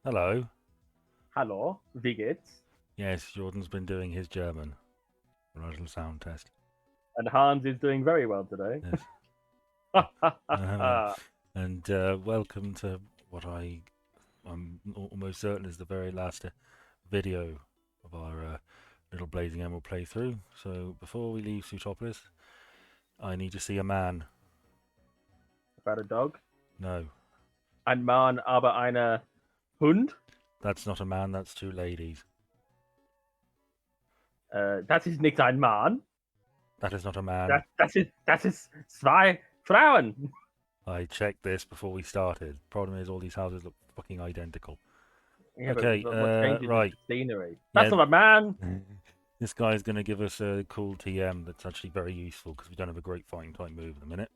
Hello. Hallo, wie geht's? Yes, Jordan's been doing his German. Original sound test. And Hans is doing very well today. Yes. and welcome to what I'm almost certain is the very last video of our little Blazing Emerald playthrough. So before we leave Zootopolis, I need to see a man. About a dog. No, Ein Mann, aber eine Hund. that's not a man, that's two ladies. Das ist nicht ein Mann. That is not a man. Das ist zwei Frauen. I checked this before we started. Problem is all these houses look fucking identical. Yeah, Okay, but what changes is right. the scenery. That's Yeah, not a man. this guy's going to give us a cool TM that's actually very useful because we don't have a great fighting type move at the minute.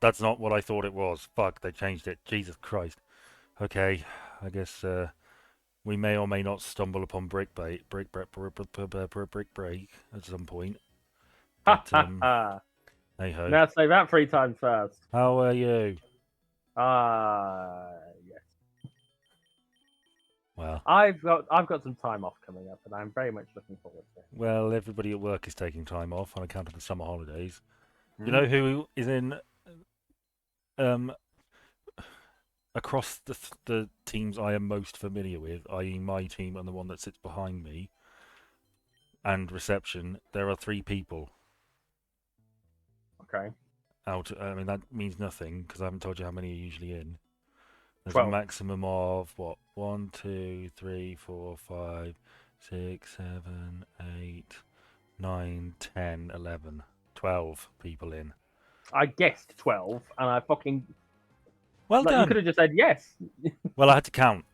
That's not what I thought it was. Fuck, they changed it. Jesus Christ. Okay, I guess we may or may not stumble upon brick break at some point. Ha But ha ha. hey ho. Now say that 3 times fast. How are you? Yes. Well, I've got some time off coming up, and I'm very much looking forward to it. well, everybody at work is taking time off on account of the summer holidays. You know who is in um across the teams I am most familiar with, i.e., my team and the one that sits behind me, and reception, there are three people. Okay. Out. I mean, that means nothing because I haven't told you how many are usually in. There's a 12. maximum of what? 1, 2, 3, 4, 5, 6, 7, 8, 9, 10, 11, 12 people in. I guessed 12, and I fucking Well like you could done. have just said yes. Well, I had to count.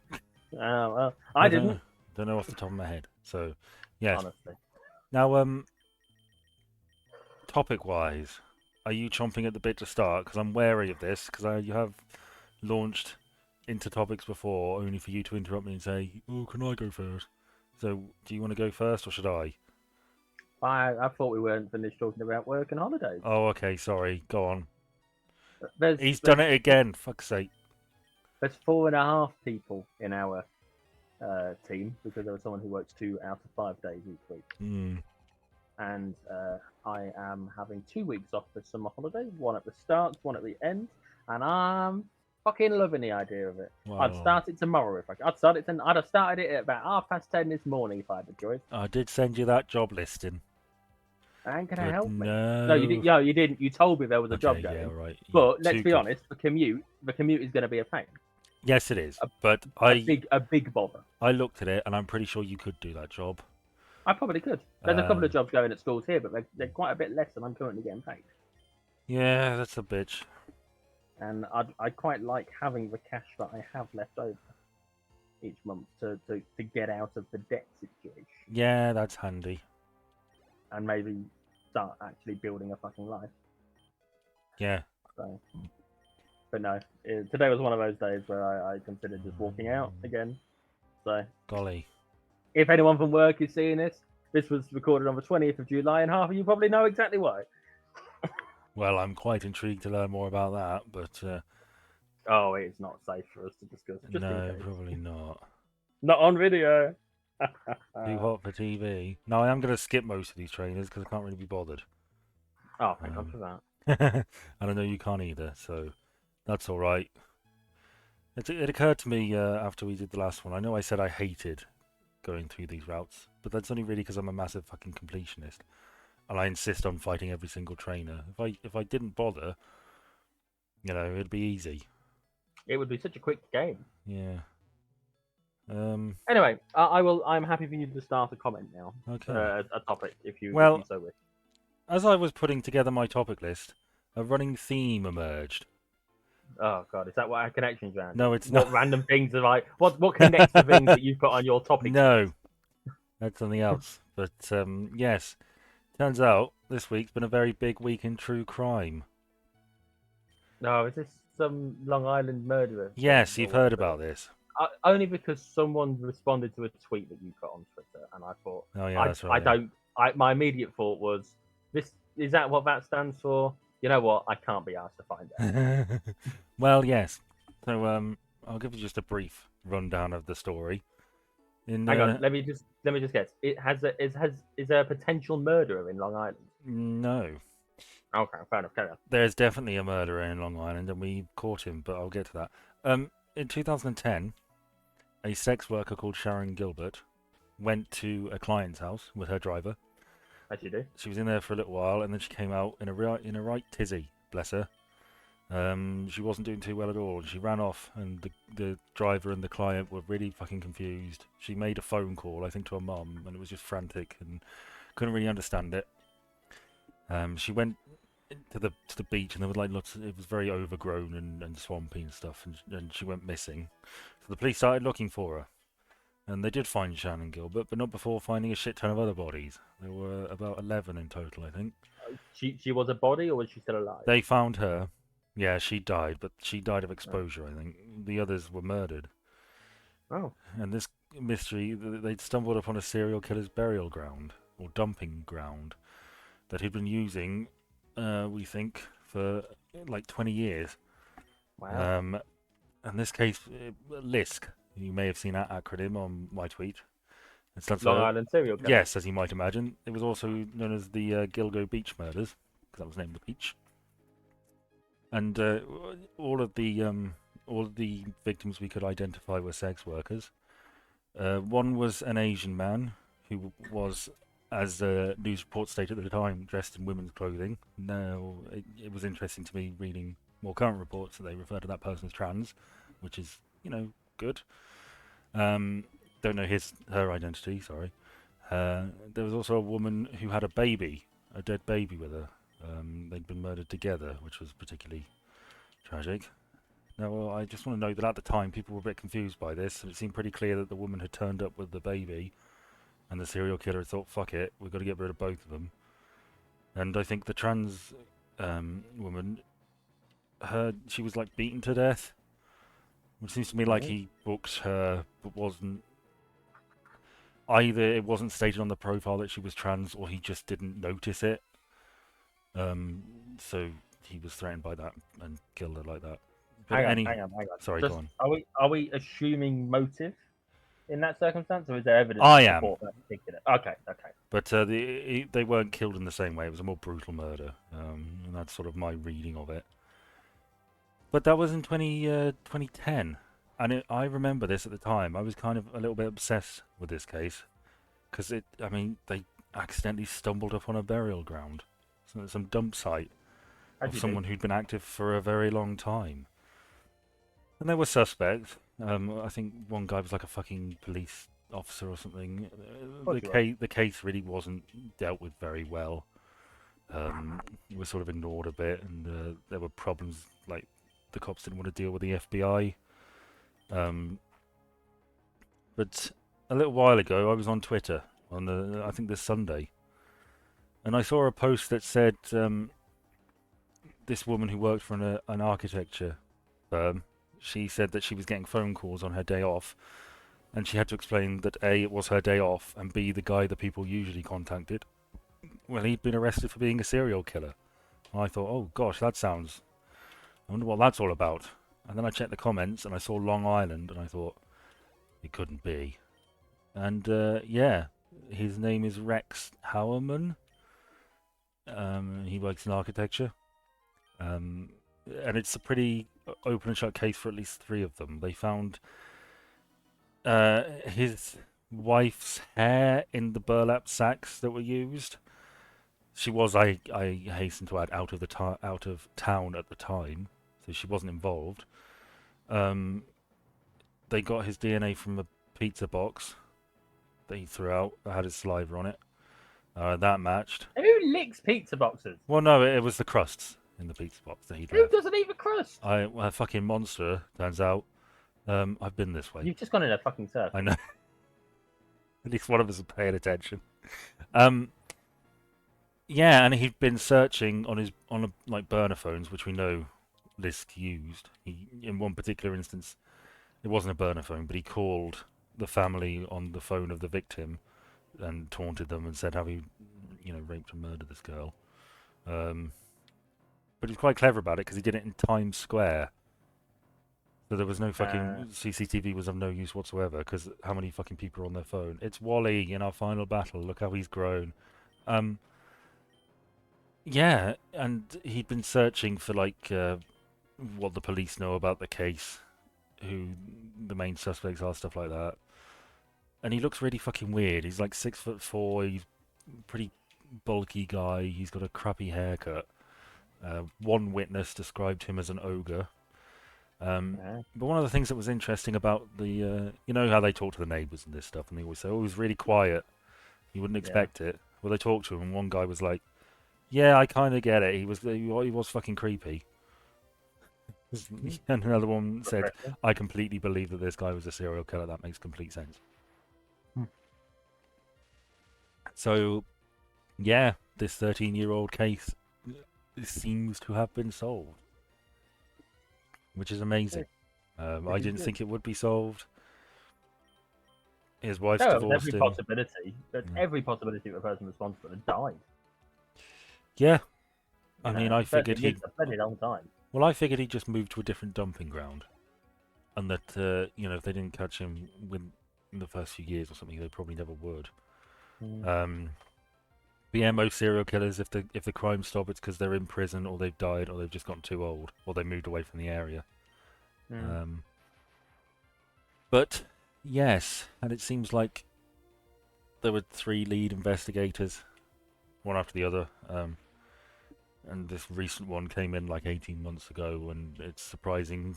Well, I didn't. Don't know off the top of my head. So, yes. Honestly. Now, topic-wise, are you chomping at the bit to start? Because I'm wary of this, because you have launched into topics before, only for you to interrupt me and say, "Oh, can I go first?" So, do you want to go first, or should I? I thought we weren't finished talking about work and holidays. Oh, okay. Sorry. Go on. There's He's done there's it again. Fuck's sake. there's 4.5 people in our team because there was someone who works 2 out of 5 days each week, Hmm. and I am having 2 weeks off for summer holiday, one at the start, one at the end, and I'm fucking loving the idea of it. I'd Well, start it tomorrow if I could. I'd have started it at about 10:30 this morning if I had the choice. I did send you that job listing, And can I but help me? No, you no. didn't. No, you didn't. You told me there was a Okay. job Yeah. going. Right. But let's Too be good. honest, the commute is going to be a pain, Yes, it is. a, But a big bother. I looked at it, and I'm pretty sure you could do that job. I probably could. There's a couple Uh, of jobs going at schools here, but they're quite a bit less than I'm currently getting paid. yeah, that's a bitch. And I quite like having the cash that I have left over each month to get out of the debt situation Yeah, that's handy. and maybe start actually building a fucking life. Yeah. So, but no, today was one of those days where I considered just walking out again. So Golly. if anyone from work is seeing this was recorded on the 20th of July, and half of you probably know exactly why. Well, I'm quite intrigued to learn more about that, but Oh, it's not safe for us to discuss, just in no, case. probably not. Not on video. Too hot for TV. No, I am going to skip most of these trainers because I can't really be bothered. Oh, thank God for that. And I know you can't either, so that's all right. It occurred to me after we did the last one. I know I said I hated going through these routes, but that's only really because I'm a massive fucking completionist, and I insist on fighting every single trainer. If I didn't bother, it'd be easy. It would be such a quick game. Yeah. Anyway, I will. I'm happy for you to start a comment now. Okay. A topic, if you Well, so wish. as I was putting together my topic list, a running theme emerged. Oh God, is that what our connections around? No, it's What not. random things have I? What connects the things that you've put on your topic? No, that's something else. But yes, turns out this week's been a very big week in true crime. No, is this some Long Island murderer? Yes, you've heard about this. Only because someone responded to a tweet that you put on Twitter, and I thought, Oh yeah, that's right. My immediate thought was, this is that what that stands for? You know what? I can't be asked to find out. Well, yes. So I'll give you just a brief rundown of the story. Hang on, let me just guess. Is there a potential murderer in Long Island? No. Okay, fair enough. Carry on. There's definitely a murderer in Long Island, and we caught him, but I'll get to that. In 2010, a sex worker called Sharon Gilbert went to a client's house with her driver. As you do. She was in there for a little while, and then she came out in a right tizzy. Bless her. She wasn't doing too well at all. She ran off, and the driver and the client were really fucking confused. She made a phone call, I think, to her mum, and it was just frantic and couldn't really understand it. She went to the beach, and there was like lots. It was very overgrown and swampy and stuff, and she went missing. So the police started looking for her, and they did find Shannon Gilbert, but not before finding a shit ton of other bodies. There were about 11 in total, I think. She was a body, or was she still alive? They found her. Yeah, she died, but she died of exposure, I think. The others were murdered. Oh. And this mystery, they'd stumbled upon a serial killer's burial ground, or dumping ground, that he'd been using, we think, for like 20 years. Wow. And this case, LISK, you may have seen that acronym on my tweet. It stands Long for, Island serial killer. yes, as you might imagine. It was also known as the Gilgo Beach murders, because that was named the beach. And all of the victims we could identify were sex workers. One was an Asian man who was, as news reports stated at the time, dressed in women's clothing. Now, it was interesting to me reading more current reports that they refer to that person as trans, which is, good. Don't know her identity, sorry. There was also a woman who had a dead baby with her. They'd been murdered together, which was particularly tragic. Now, I just want to note that at the time, people were a bit confused by this, and it seemed pretty clear that the woman had turned up with the baby, and the serial killer had thought, fuck it, we've got to get rid of both of them. And I think the trans woman, she was like beaten to death, which seems to me like he booked her, but wasn't. Either it wasn't stated on the profile that she was trans, or he just didn't notice it. So he was threatened by that and killed her like that. But Hang on. Sorry, Just, go on. Are we assuming motive in that circumstance, or is there evidence I to am. support that particular? Okay. But they weren't killed in the same way. It was a more brutal murder, and that's sort of my reading of it. But that was in 2010, and I remember this at the time. I was kind of a little bit obsessed with this case because they accidentally stumbled upon a burial ground, some dump site of someone who'd been active for a very long time. And there were suspects. I think one guy was like a fucking police officer or something. The case really wasn't dealt with very well. It was sort of ignored a bit, and there were problems like the cops didn't want to deal with the FBI. But a little while ago, I was on Twitter I think this Sunday, and I saw a post that said this woman who worked for an architecture firm. She said that she was getting phone calls on her day off, and she had to explain that A, it was her day off, and B, the guy that people usually contacted, well, he'd been arrested for being a serial killer. And I thought, oh gosh, I wonder what that's all about. And then I checked the comments, and I saw Long Island, and I thought, it couldn't be. And yeah, his name is Rex Howerman. He works in architecture. And it's a pretty open and shut case for at least 3 of them. They found his wife's hair in the burlap sacks that were used. She was, I hasten to add, out of town at the time, so she wasn't involved. They got his DNA from a pizza box that he threw out that had his saliva on it. That matched. Who licks pizza boxes? Well, no, it was the crusts in the pizza box that he'd left. Who doesn't eat a crust? A fucking monster, turns out. I've been this way. You've just gone in a fucking circle. I know. At least one of us is paying attention. Yeah, and he'd been searching on burner phones, which we know LISK used. In one particular instance, it wasn't a burner phone, but he called the family on the phone of the victim and taunted them and said how he, raped and murdered this girl. But he was quite clever about it because he did it in Times Square. So there was no fucking CCTV was of no use whatsoever because how many fucking people are on their phone? It's Wally in our final battle. Look how he's grown. Um, yeah, and he'd been searching for like what the police know about the case, who the main suspects are, stuff like that. And he looks really fucking weird. He's like 6'4". He's a pretty bulky guy. He's got a crappy haircut. One witness described him as an ogre. But one of the things that was interesting about the, you know how they talk to the neighbours and this stuff, and they always say, "Oh, he's really quiet. You wouldn't expect it." Well, they talked to him, and one guy was like, "Yeah, I kind of get it. He was fucking creepy." And another one said, "I completely believe that this guy was a serial killer. That makes complete sense." So, yeah, this 13-year-old case seems to have been solved, which is amazing. I didn't think it would be solved. His wife's divorced him. Every possibility that a person responsible had died. Yeah, I mean, I figured he'd a bloody long time. Well, I figured he'd just moved to a different dumping ground, and that you know, if they didn't catch him in the first few years or something, they probably never would. But yeah, most serial killers, if the crime stop, it's because they're in prison or they've died or they've just gotten too old or they moved away from the area. But yes, and it seems like there were 3 lead investigators, one after the other. And this recent one came in like 18 months ago, and it's surprising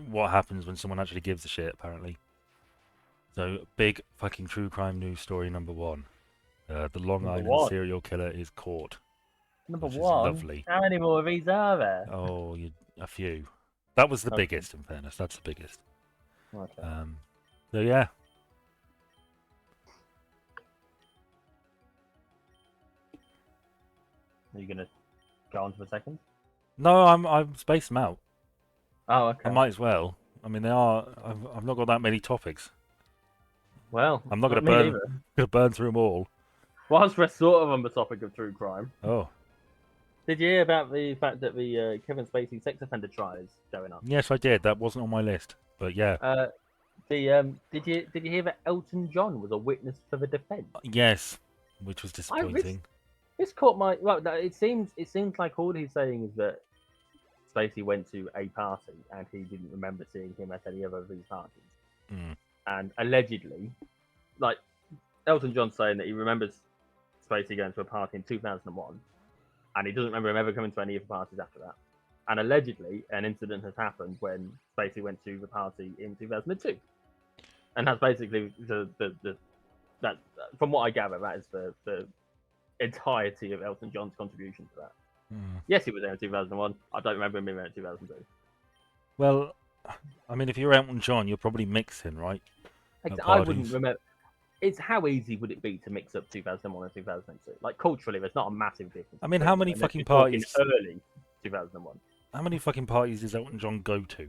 what happens when someone actually gives a shit, apparently. So, big fucking true crime news story number 1. The Long Island serial killer is caught. Number 1? Lovely. How many more of these are there? Oh, a few. That was the biggest, in fairness. That's the biggest. Okay. So, yeah. Are you going to go on for a second? No, I'm spaced them out. Oh, okay. I might as well. I mean, they are. I've not got that many topics. Well, I'm not going to burn through them all. Whilst we're sort of on the topic of true crime. Oh. Did you hear about the fact that the Kevin Spacey sex offender trial is going on? Yes, I did. That wasn't on my list, but yeah. Did you hear that Elton John was a witness for the defence? Yes, which was disappointing. This caught my it seems like all he's saying is that Spacey went to a party and he didn't remember seeing him at any other of these parties. And allegedly, like Elton John saying that he remembers Spacey going to a party in 2001, and he doesn't remember him ever coming to any of the parties after that. And allegedly, an incident has happened when Spacey went to the party in 2002, and that's basically that. From what I gather, that is the entirety of Elton John's contribution to that. Yes, he was there in 2001. I don't remember him being there in 2002. Well, I mean, if you're Elton John, you're probably mixing, right? I wouldn't remember. It's how easy would it be to mix up 2001 and 2002? Like culturally, there's not a massive difference. I mean, how many fucking parties? Early 2001. How many fucking parties does Elton John go to?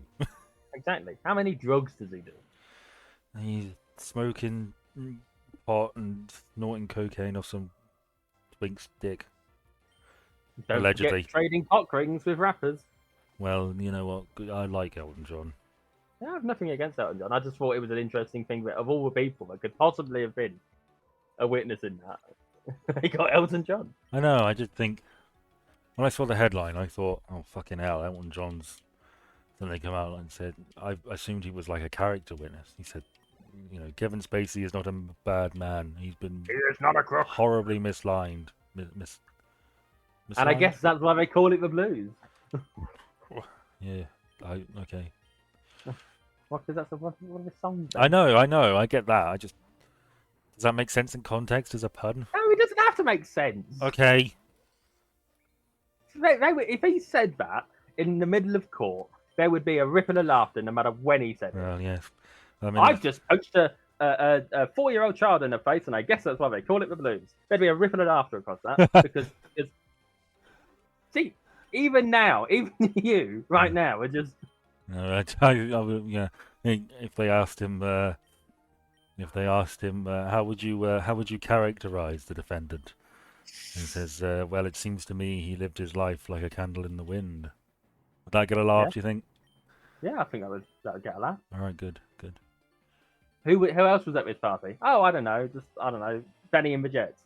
Exactly. How many drugs does he do? He's smoking pot and snorting cocaine off some twink's dick. Don't allegedly. Forget trading pot rings with rappers. Well, you know what? I like Elton John. I have nothing against Elton John. I just thought it was an interesting thing that of all the people that could possibly have been a witness in that, they got Elton John. I know. I just think when I saw the headline, I thought, "Oh fucking hell, Elton John's." Then they come out and said, "I assumed he was like a character witness." He said, "You know, Kevin Spacey is not a bad man. He is not a crook. Horribly mislined. And I guess that's why they call it the blues." Yeah. Okay. What? Because that's one of the songs. I know. I get that. Does that make sense in context as a pun? No, it doesn't have to make sense. Okay. If he said that in the middle of court, there would be a ripple of laughter no matter when he said it. Well, yes. I mean, I've just punched a 4-year-old child in the face, and I guess that's why they call it the blues. There'd be a ripple of laughter across that because see, even now, even you right now are just. No, yeah. If they asked him, how would you characterize the defendant? He says, well, it seems to me he lived his life like a candle in the wind. Would that get a laugh? Do you think? Yeah, I think that would get a laugh. All right, good, good. Who else was at this party? Oh, I don't know. Benny and the Jets.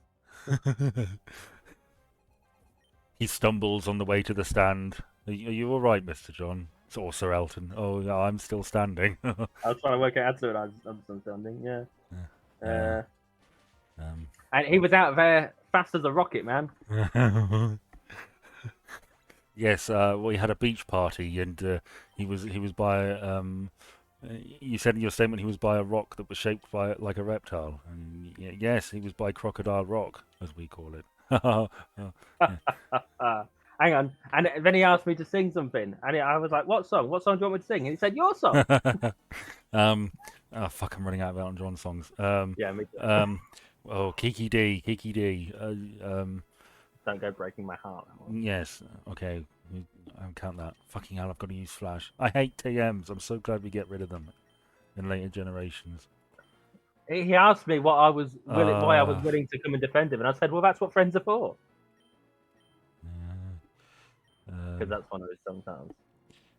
He stumbles on the way to the stand. Are you all right, Mr. John? Or Sir Elton? Oh, yeah, I'm still standing. I was trying to work out how to do it. I was understanding. Yeah. And he was out there fast as a rocket, man. Yes, we had a beach party, and he was by. You said in your statement he was by a rock that was shaped by like a reptile, and yes, he was by Crocodile Rock, as we call it. Hang on. And then he asked me to sing something, and I was like, "What song? What song do you want me to sing?" And he said, "Your song." Oh fuck! I'm running out of Elton John songs. Yeah, me too. Oh, Kiki D, Kiki D. Don't go breaking my heart. Yes. Okay. I don't count that. Fucking hell! I've got to use Flash. I hate TMs. I'm so glad we get rid of them in later generations. He asked me what I was why I was willing to come and defend him, and I said, "Well, that's what friends are for." Because that's one of his sometimes.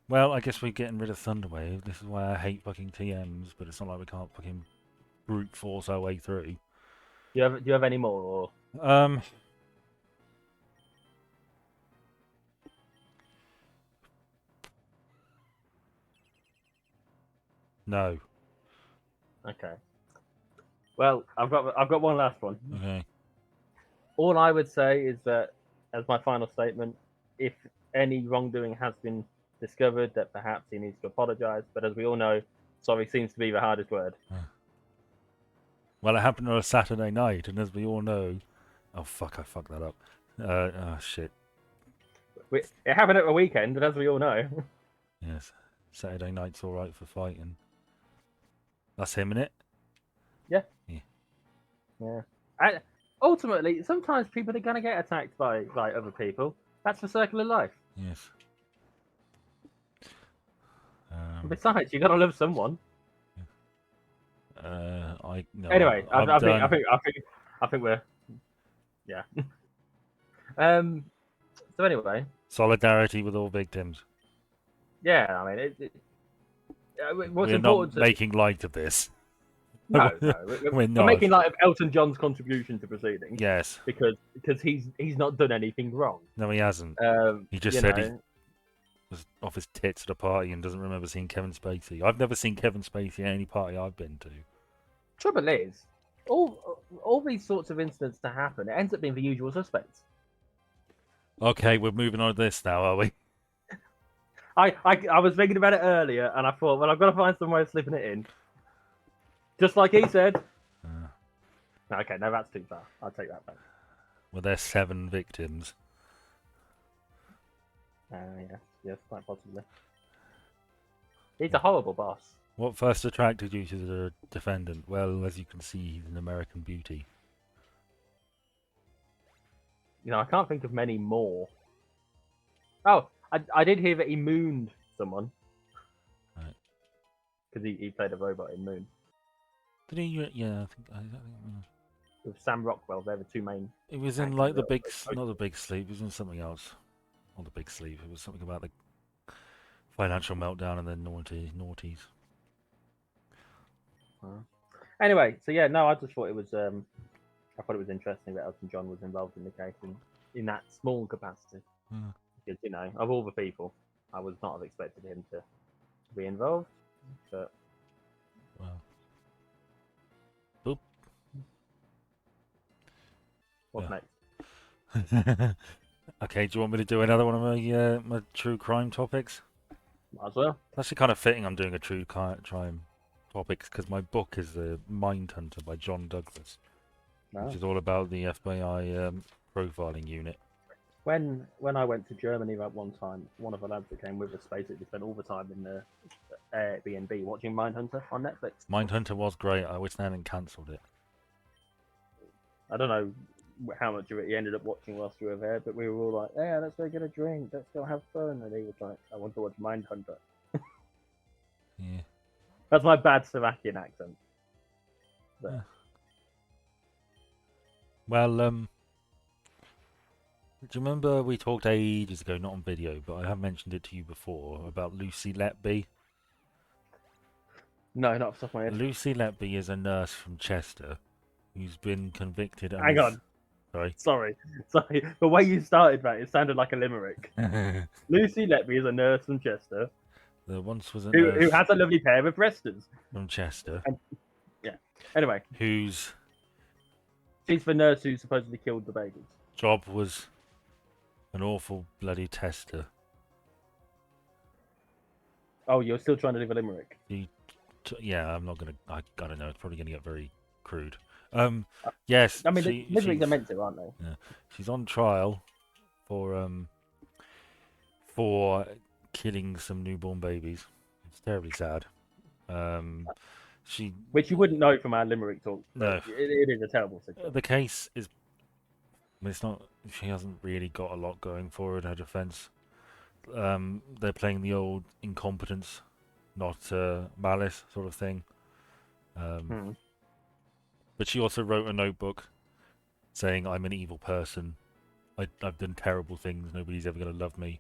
Well, I guess we're getting rid of Thunderwave. This is why I hate fucking TMs, but it's not like we can't fucking brute force our way through. Do you have any more? Or... No. Okay. Well, I've got one last one. Okay. All I would say is that, as my final statement, if any wrongdoing has been discovered, that perhaps he needs to apologise. But as we all know, sorry seems to be the hardest word. Well, it happened on a Saturday night, and as we all know, oh fuck, I fucked that up. Oh shit. It happened at the weekend, and as we all know. Yes, Saturday night's all right for fighting. That's him, innit? Yeah. Yeah. Yeah. And ultimately, sometimes people are going to get attacked by other people. That's the circle of life. Yes. Besides, you got to love someone. No. Anyway, I think we're yeah. So anyway, solidarity with all victims. Yeah, I mean, what's We're important? Not making light of this. No, we're not making light of Elton John's contribution to proceedings. Yes, because he's not done anything wrong. No, he hasn't. He just said he was off his tits at a party and doesn't remember seeing Kevin Spacey. I've never seen Kevin Spacey at any party I've been to. Trouble is, all these sorts of incidents to happen, it ends up being the usual suspects. Okay, we're moving on to this now, are we? I was thinking about it earlier, and I thought, well, I've got to find some way of slipping it in. Just like he said. Okay, no, that's too far. I'll take that back. Well, there's 7 victims. Yes, quite possibly. He's a horrible boss. What first attracted you to the defendant? Well, as you can see, he's an American beauty. I can't think of many more. Oh, I did hear that he mooned someone. Right. Because he played a robot in Moon. Did he? Yeah, I think with Sam Rockwell, they're the two main. It was in like the big, not the Big Sleep. It was in something else. Not the Big Sleep. It was something about the financial meltdown and then naughties. Anyway, so yeah, no, I just thought it was. I thought it was interesting that Elton John was involved in the case in that small capacity. Because of all the people, I would not have expected him to be involved. But wow. Boop. What's next? Okay, do you want me to do another one of my true crime topics? Might as well. It's actually kind of fitting I'm doing a true crime topics because my book is The Mindhunter by John Douglas, which is all about the FBI profiling unit. When I went to Germany that one time, one of the lads that came with us basically spent all the time in the Airbnb watching Mindhunter on Netflix. Mindhunter was great. I wish they hadn't cancelled it. I don't know how much of it he ended up watching whilst we were there, but we were all like, "Yeah, let's go get a drink, let's go have fun," and he was like, "I want to watch Mindhunter." Yeah. That's my bad Slovakian accent. But... Yeah. Well, do you remember we talked ages ago, not on video, but I have mentioned it to you before, about Lucy Letby, No, not off the top of my head. Lucy Letby is a nurse from Chester who's been convicted and Hang is... on. Sorry. Sorry. The way you started that, it sounded like a limerick. Lucy Letby is a nurse from Chester There once was a who nurse has a lovely pair of breasters. from Chester And, yeah. Anyway, whose she's the nurse who supposedly killed the babies. job was an awful bloody tester. Oh, you're still trying to do a limerick? Yeah, I'm not gonna. I don't know. It's probably gonna get very crude. Yes. I mean, the limericks are meant to, aren't they? Yeah, she's on trial for killing some newborn babies. It's terribly sad. Which you wouldn't know from our limerick talk. No, it is a terrible situation. the case is. It's not. She hasn't really got a lot going for her in her defence. They're playing the old incompetence, not malice sort of thing. But she also wrote a notebook saying, "I'm an evil person. I've done terrible things. Nobody's ever going to love me."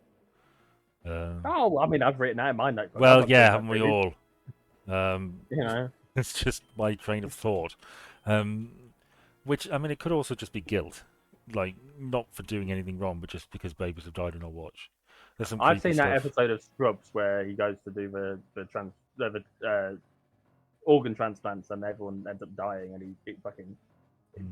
Oh, I mean, I've written that in my notebook. Well, yeah, haven't we all? You know, it's just my train of thought. Which, I mean, it could also just be guilt, like not for doing anything wrong, but just because babies have died on our watch. There's some I've seen stuff. that episode of Scrubs where he goes to do the organ transplants and everyone ends up dying and it fucking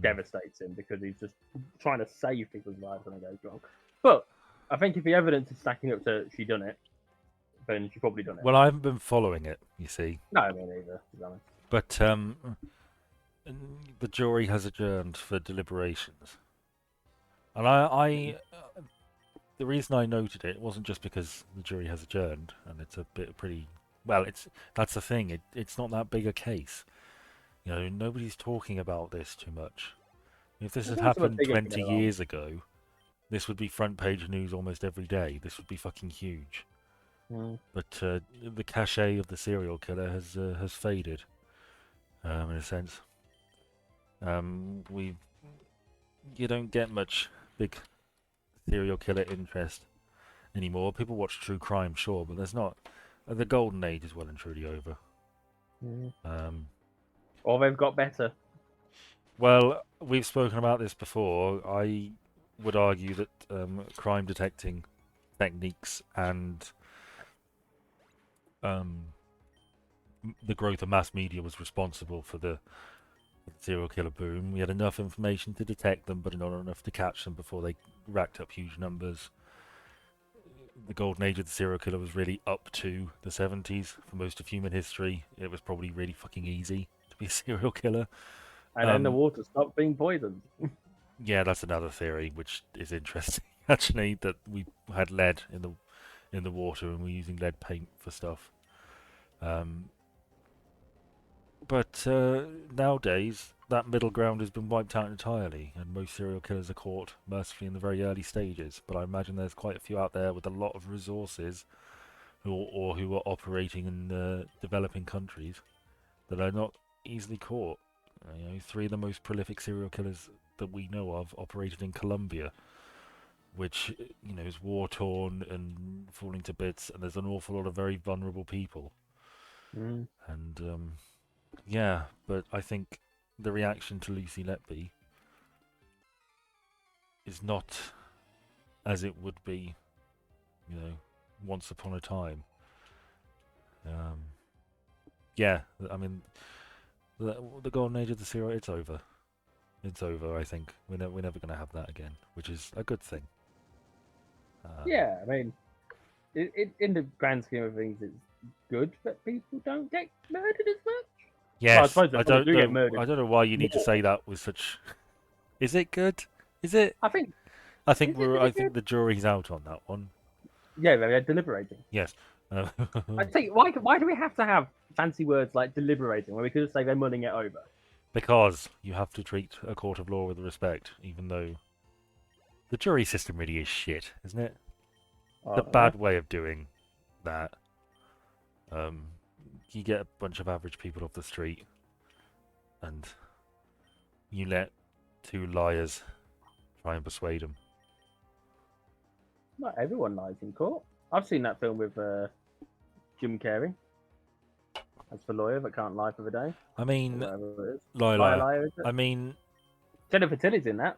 devastates him because he's just trying to save people's lives and it goes wrong. But I think if the evidence is stacking up to she done it, then she probably done it. Well, I haven't been following it, you see. No, I mean either, to be honest. But the jury has adjourned for deliberations, and the reason I noted it wasn't just because the jury has adjourned and it's a bit pretty. Well, that's the thing. It's not that big a case. You know, nobody's talking about this too much. If this had happened 20 years ago, this would be front page news almost every day. This would be fucking huge. But the cachet of the serial killer has faded, in a sense. You don't get much big serial killer interest anymore. People watch true crime, sure, but there's not. The golden age is well and truly over. Or they've got better. Well, we've spoken about this before. I would argue that crime detecting techniques and the growth of mass media was responsible for the serial killer boom. We had enough information to detect them, but not enough to catch them before they racked up huge numbers. The golden age of the serial killer was really up to the 70s. For most of human history, it was probably really fucking easy to be a serial killer. And then the water stopped being poisoned. Yeah, that's another theory, which is interesting, actually, that we had lead in the water and we're using lead paint for stuff. But nowadays, that middle ground has been wiped out entirely, and most serial killers are caught mercifully in the very early stages. But I imagine there's quite a few out there with a lot of resources, or who are operating in developing countries, that are not easily caught. You know, 3 of the most prolific serial killers that we know of operated in Colombia, which, you know, is war-torn and falling to bits, and there's an awful lot of very vulnerable people. And yeah, but I think the reaction to Lucy Letby is not as it would be, you know, once upon a time. Yeah, I mean, the golden age of the serial, it's over. It's over, I think. We're never going to have that again, which is a good thing. Yeah, I mean, in the grand scheme of things, it's good that people don't get murdered as much. Yes, well, I don't know. I don't know why you need to say that with such. Is it good? Is it? I think the jury's out on that one. Yeah, they're deliberating. Yes. I think why do we have to have fancy words like deliberating when we could just say they're mulling it over? Because you have to treat a court of law with respect, even though the jury system really is shit, isn't it? It's a bad way of doing that. You get a bunch of average people off the street, and you let 2 liars try and persuade them. Not everyone lies in court. I've seen that film with Jim Carrey. As for lawyer that can't lie for the day. I mean, whatever it is. Liar, Liar, is it? I mean, Jennifer Tilly's in that.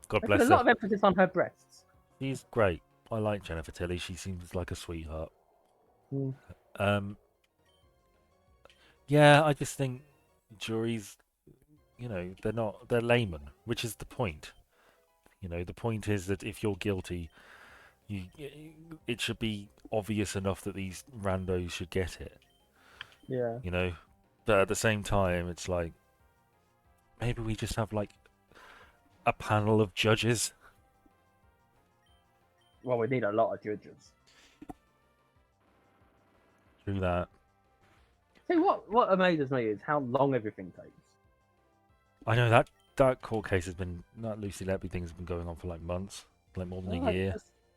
God They bless put a her. lot of emphasis on her breasts. She's great. I like Jennifer Tilly. She seems like a sweetheart. Yeah, I just think juries, they're laymen, which is the point. The point is that if you're guilty, it should be obvious enough that these randos should get it. Yeah. But at the same time, it's like, maybe we just have like a panel of judges. Well, we need a lot of judges. Do that. See, what amazes me is how long everything takes. I know that court case has been, that Lucy Letby thing has been going on for like months, like more than a year.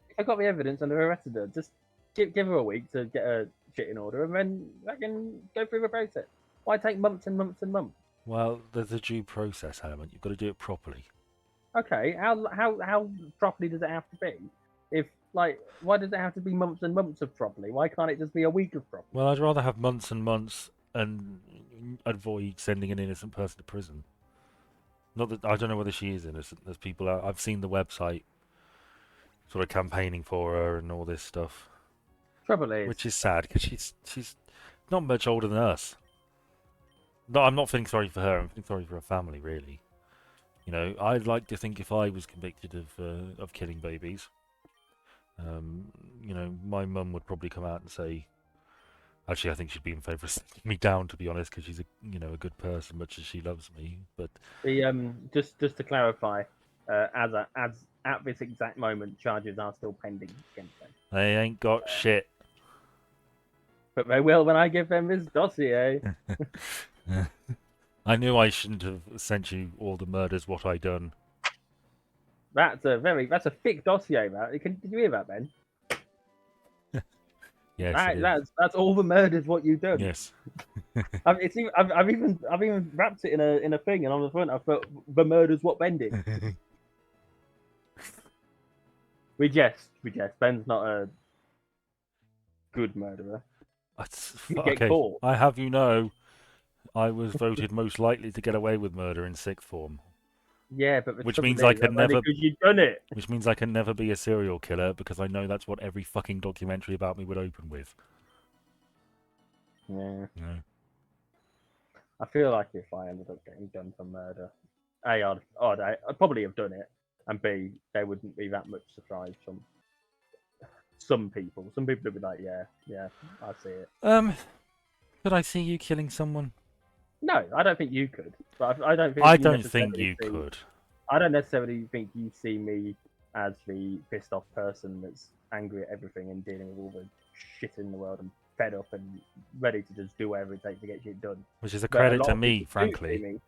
If I got the evidence and they've arrested her, just give her a week to get her shit in order, and then I can go through the process. Why take months and months and months? Well, there's a due process element. You've got to do it properly. Okay, how properly does it have to be? If why does it have to be months and months of properly? Why can't it just be a week of properly? Well, I'd rather have months and months and avoid sending an innocent person to prison. Not that I don't know whether she is innocent. There's people out. I've seen the website sort of campaigning for her and all this stuff. Trouble is, which is sad because she's not much older than us. No, I'm not feeling sorry for her. I'm feeling sorry for her family, really. I'd like to think if I was convicted of killing babies, my mum would probably come out and say, actually, I think she'd be in favour of sticking me down, to be honest, because she's a good person, much as she loves me. But just to clarify, at this exact moment, charges are still pending against them. They ain't got shit. But they will when I give them this dossier. I knew I shouldn't have sent you all the murders what I done. That's a thick dossier, that. Did you hear that, Ben? Yes, that's all the murders what you done. Yes. I've even wrapped it in a thing, and on the front I've put the murders what Ben did. We jest. Ben's not a good murderer. Okay. Caught. I have I was voted most likely to get away with murder in sixth form. Yeah, but which means I can never. Because you've done it. Which means I can never be a serial killer because I know that's what every fucking documentary about me would open with. Yeah. I feel like if I ended up getting done for murder, A, I'd probably have done it, and B, there wouldn't be that much surprise from some people. Some people would be like, yeah, I see it. Could I see you killing someone? No, I don't think you could. But I don't think. I don't think you could. I don't necessarily think you see me as the pissed off person that's angry at everything and dealing with all the shit in the world and fed up and ready to just do whatever it takes to get shit done. Which is a credit to me, frankly.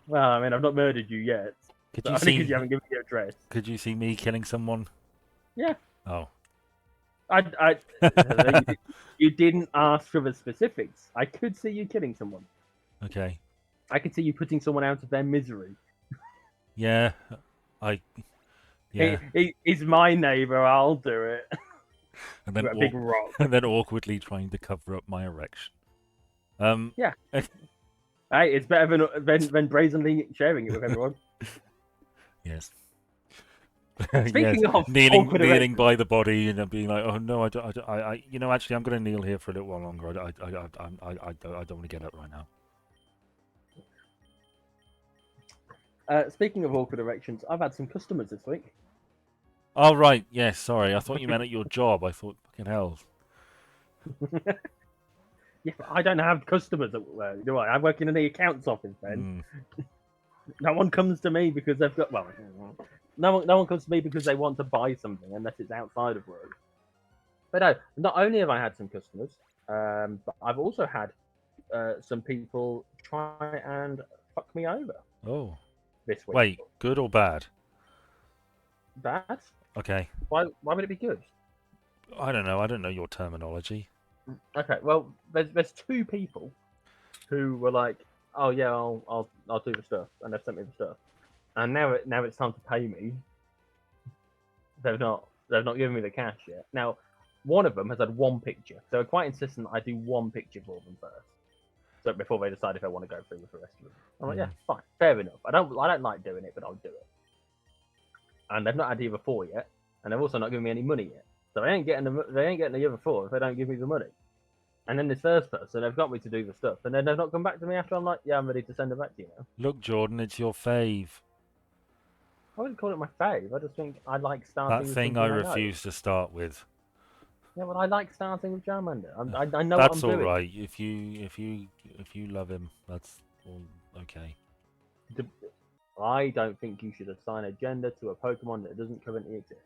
Well, I mean, I've not murdered you yet. Could you see? Because you haven't given me your address. Could you see me killing someone? Yeah. Oh. You didn't ask for the specifics. I could see you killing someone. Okay. I could see you putting someone out of their misery. Yeah. Yeah. He's my neighbour. I'll do it. And then, big rock. And then awkwardly trying to cover up my erection. Yeah. Hey, it's better than brazenly sharing it with everyone. Yes. Speaking of kneeling by the body and being like, oh no, I actually I'm going to kneel here for a little while longer. I don't want to get up right now. Speaking of awkward erections, I've had some customers this week. Oh right, yes. Sorry, I thought you meant at your job. I thought, fucking hell. Yeah, but I don't have customers at work, do I? I work in the accounts office, Ben. No one comes to me because they've got no one comes to me because they want to buy something unless it's outside of work. But no, not only have I had some customers, but I've also had some people try and fuck me over. Oh. This week. Wait, good or bad? Bad. Okay. Why would it be good? I don't know. I don't know your terminology. Okay. Well, there's two people who were like, "Oh yeah, I'll do the stuff," and they've sent me the stuff. And now it's time to pay me. They've not given me the cash yet. Now, one of them has had one picture. So they're quite insistent I do one picture for them first. So before they decide if I want to go through with the rest of them. I'm like, yeah, fine, fair enough. I don't like doing it, but I'll do it. And they've not had the other 4 yet, and they've also not given me any money yet. So they ain't getting the other 4 if they don't give me the money. And then this first person, they've got me to do the stuff, and then they've not come back to me after I'm like, yeah, I'm ready to send it back to you now. Look, Jordan, it's your fave. I wouldn't call it my fave. I just think I like starting. That thing I refuse to start with. Yeah, but I like starting with Charmander. I know that's what I'm all doing. right. If you love him, that's all okay. I don't think you should assign a gender to a Pokemon that doesn't currently exist.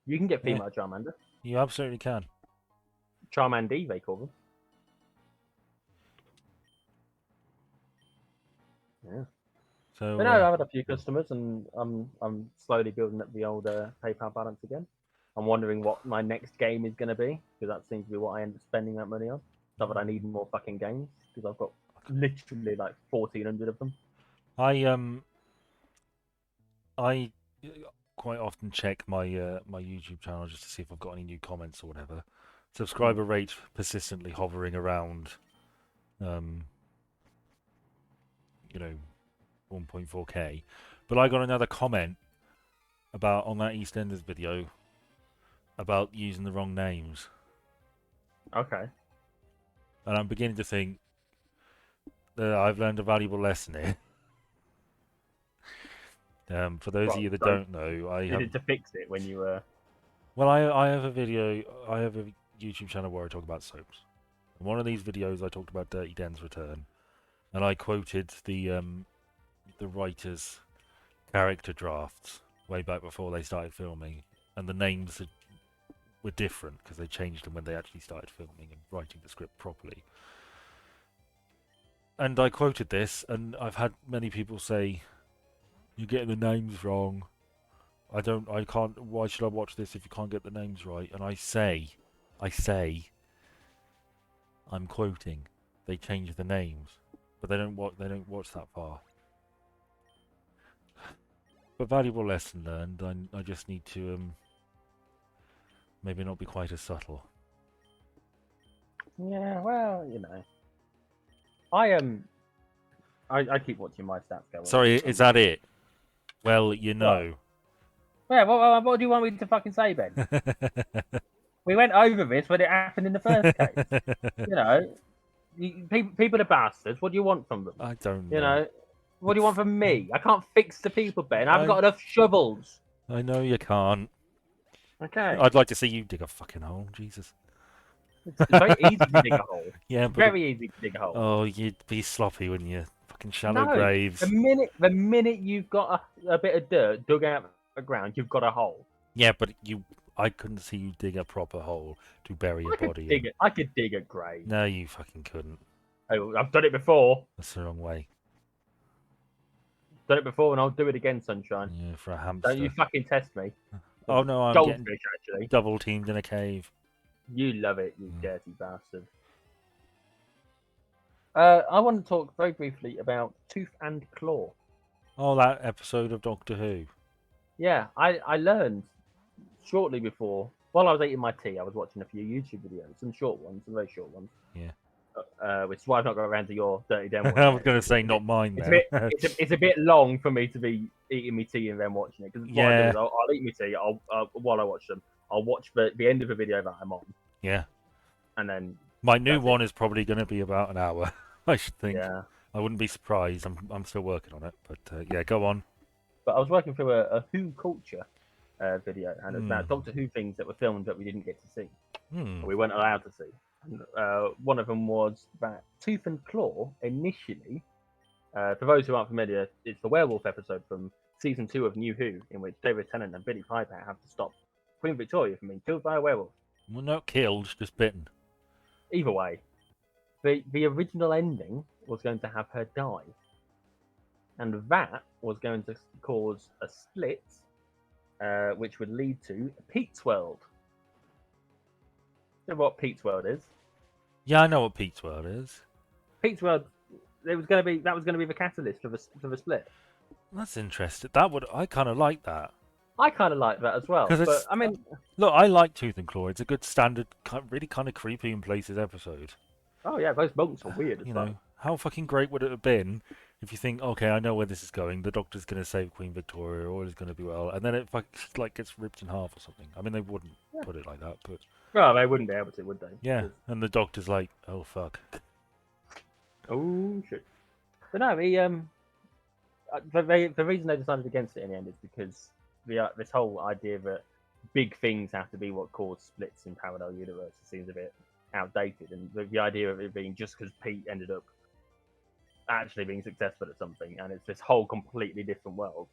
You can get female Charmander. You absolutely can. Charmandy, they call them. Yeah. So, but no, I've had a few customers, and I'm slowly building up the old PayPal balance again. I'm wondering what my next game is going to be, because that seems to be what I end up spending that money on. Not that I need more fucking games, because I've got literally like 1,400 of them. I quite often check my my YouTube channel just to see if I've got any new comments or whatever. Subscriber rate persistently hovering around, 1.4K. But I got another comment about on that EastEnders video about using the wrong names. Okay. And I'm beginning to think that I've learned a valuable lesson here. For those of you that don't know, I did it to fix it when you were. Well, I have a video. I have a YouTube channel where I talk about soaps. In one of these videos, I talked about Dirty Den's return, and I quoted the writers' character drafts way back before they started filming, and the names were different because they changed them when they actually started filming and writing the script properly. And I quoted this, and I've had many people say, "You're getting the names wrong. I can't. Why should I watch this if you can't get the names right?" And I say, I'm quoting. They change the names, but they don't watch that far. But valuable lesson learned. I just need to maybe not be quite as subtle. Yeah, well, I keep watching my stats go up. Sorry, is that it? Well, you know. Yeah, what do you want me to fucking say, Ben? We went over this when it happened in the first case. People are bastards. What do you want from them? I don't know. What do you want from me? I can't fix the people, Ben. I haven't got enough shovels. I know you can't. Okay. I'd like to see you dig a fucking hole, Jesus. It's very easy to dig a hole. Yeah, but very easy to dig a hole. Oh, you'd be sloppy, wouldn't you? Fucking shallow graves. The minute you've got a bit of dirt dug out of the ground, you've got a hole. Yeah, but I couldn't see you dig a proper hole to bury a body in. I could dig a grave. No, you fucking couldn't. Oh, I've done it before. That's the wrong way. Done it before, and I'll do it again, sunshine. Yeah, for a hamster. Don't you fucking test me. Oh no, I'm Goldfish, getting actually. double teamed in a cave. You love it, you dirty bastard. I want to talk very briefly about Tooth and Claw. Oh, that episode of Doctor Who. Yeah, I learned shortly before, while I was eating my tea, I was watching a few YouTube videos, some short ones, some very short ones. Yeah. Which is why I've not got around to your Dirty Den one. I was going to say not mine. It's a bit long for me to be eating my tea and then watching it. Because what I do is I'll eat my tea. While I watch them, I'll watch the end of the video that I'm on. Yeah. And then my new one is probably going to be about an hour. I should think. Yeah. I wouldn't be surprised. I'm still working on it, but yeah, go on. But I was working through a Who culture video, and it's about Doctor Who things that were filmed that we didn't get to see. We weren't allowed to see. And, one of them was that Tooth and Claw initially. For those who aren't familiar, it's the werewolf episode from season 2 of New Who, in which David Tennant and Billie Piper have to stop Queen Victoria from being killed by a werewolf. Well, not killed, just bitten. Either way, the original ending was going to have her die, and that was going to cause a split, which would lead to Pete's World. You know what Pete's World is? Yeah, I know what Pete's World is. Pete's World, that was going to be the catalyst for the split. That's interesting. I kind of like that. I kind of like that as well. Because But it's I mean, look, I like Tooth and Claw. It's a good standard, really kind of creepy in places episode. oh yeah, those monks are weird as You fuck. know, how fucking great would it have been if you think, okay, I know where this is going. The Doctor's gonna save Queen Victoria, all is gonna be well, and then it like gets ripped in half or something. I mean, they wouldn't Yeah. put it like that, but Well, they wouldn't be able to, would they? yeah. 'Cause- And the Doctor's like, oh fuck. Oh shit. But no, the reason they decided against it in the end is because this whole idea that big things have to be what cause splits in parallel universes seems a bit outdated, and the idea of it being just because Pete ended up actually being successful at something, and it's this whole completely different world,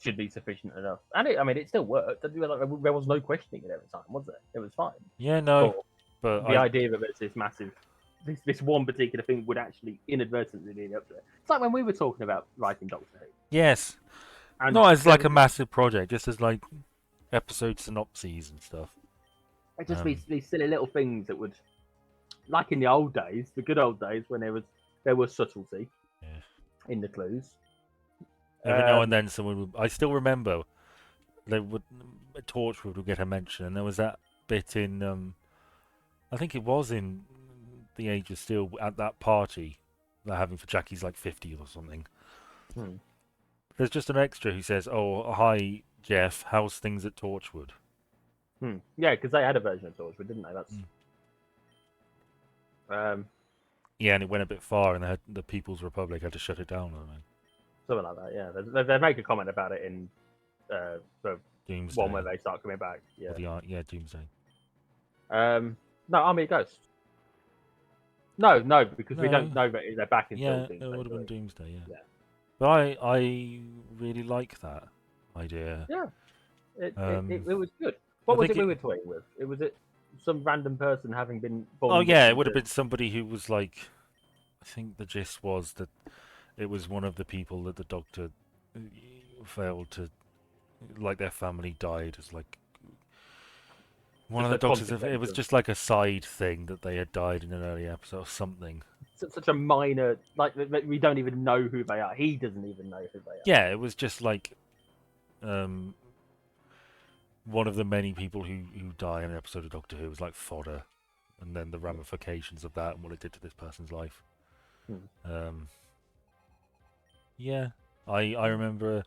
should be sufficient enough. And I mean, it still worked. There was no questioning it every time, was there? It was fine. Yeah, no, but the idea that it's this massive, this one particular thing would actually inadvertently lead up to it. It's like when we were talking about writing Doctor Who. yes, And not as like a massive project, just as like episode synopses and stuff. It'd just be these silly little things that would, like in the old days, the good old days when there was subtlety in the clues. Every now and then, someone would. I still remember they would Torchwood would get a mention, and there was that bit in. I think it was in the Age of Steel at that party they're having for Jackie's like 50th or something. There's just an extra who says, "Oh, hi Jeff, how's things at Torchwood?" Yeah, because they had a version of Torchwood, didn't they? That's. Yeah, and it went a bit far, and the People's Republic had to shut it down. I mean. Something like that, yeah. They make a comment about it in the Doomsday. one where they start coming back. Yeah. Doomsday. No, Army of Ghosts. No, because we don't know that they're back in. Yeah, Doomsday, it would have been Doomsday. Yeah. But I really like that idea. Yeah, it was good. What was it we were toying with? Was it some random person having been born? Oh yeah, it would have been somebody who was like, I think the gist was that it was one of the people that the Doctor failed to, like their family died as like one of the Doctors. It was just like a side thing that they had died in an early episode or something. Such a minor, like we don't even know who they are. He doesn't even know who they are. Yeah, it was just like one of the many people who die in an episode of Doctor Who was like fodder, and then the ramifications of that and what it did to this person's life. Yeah, I remember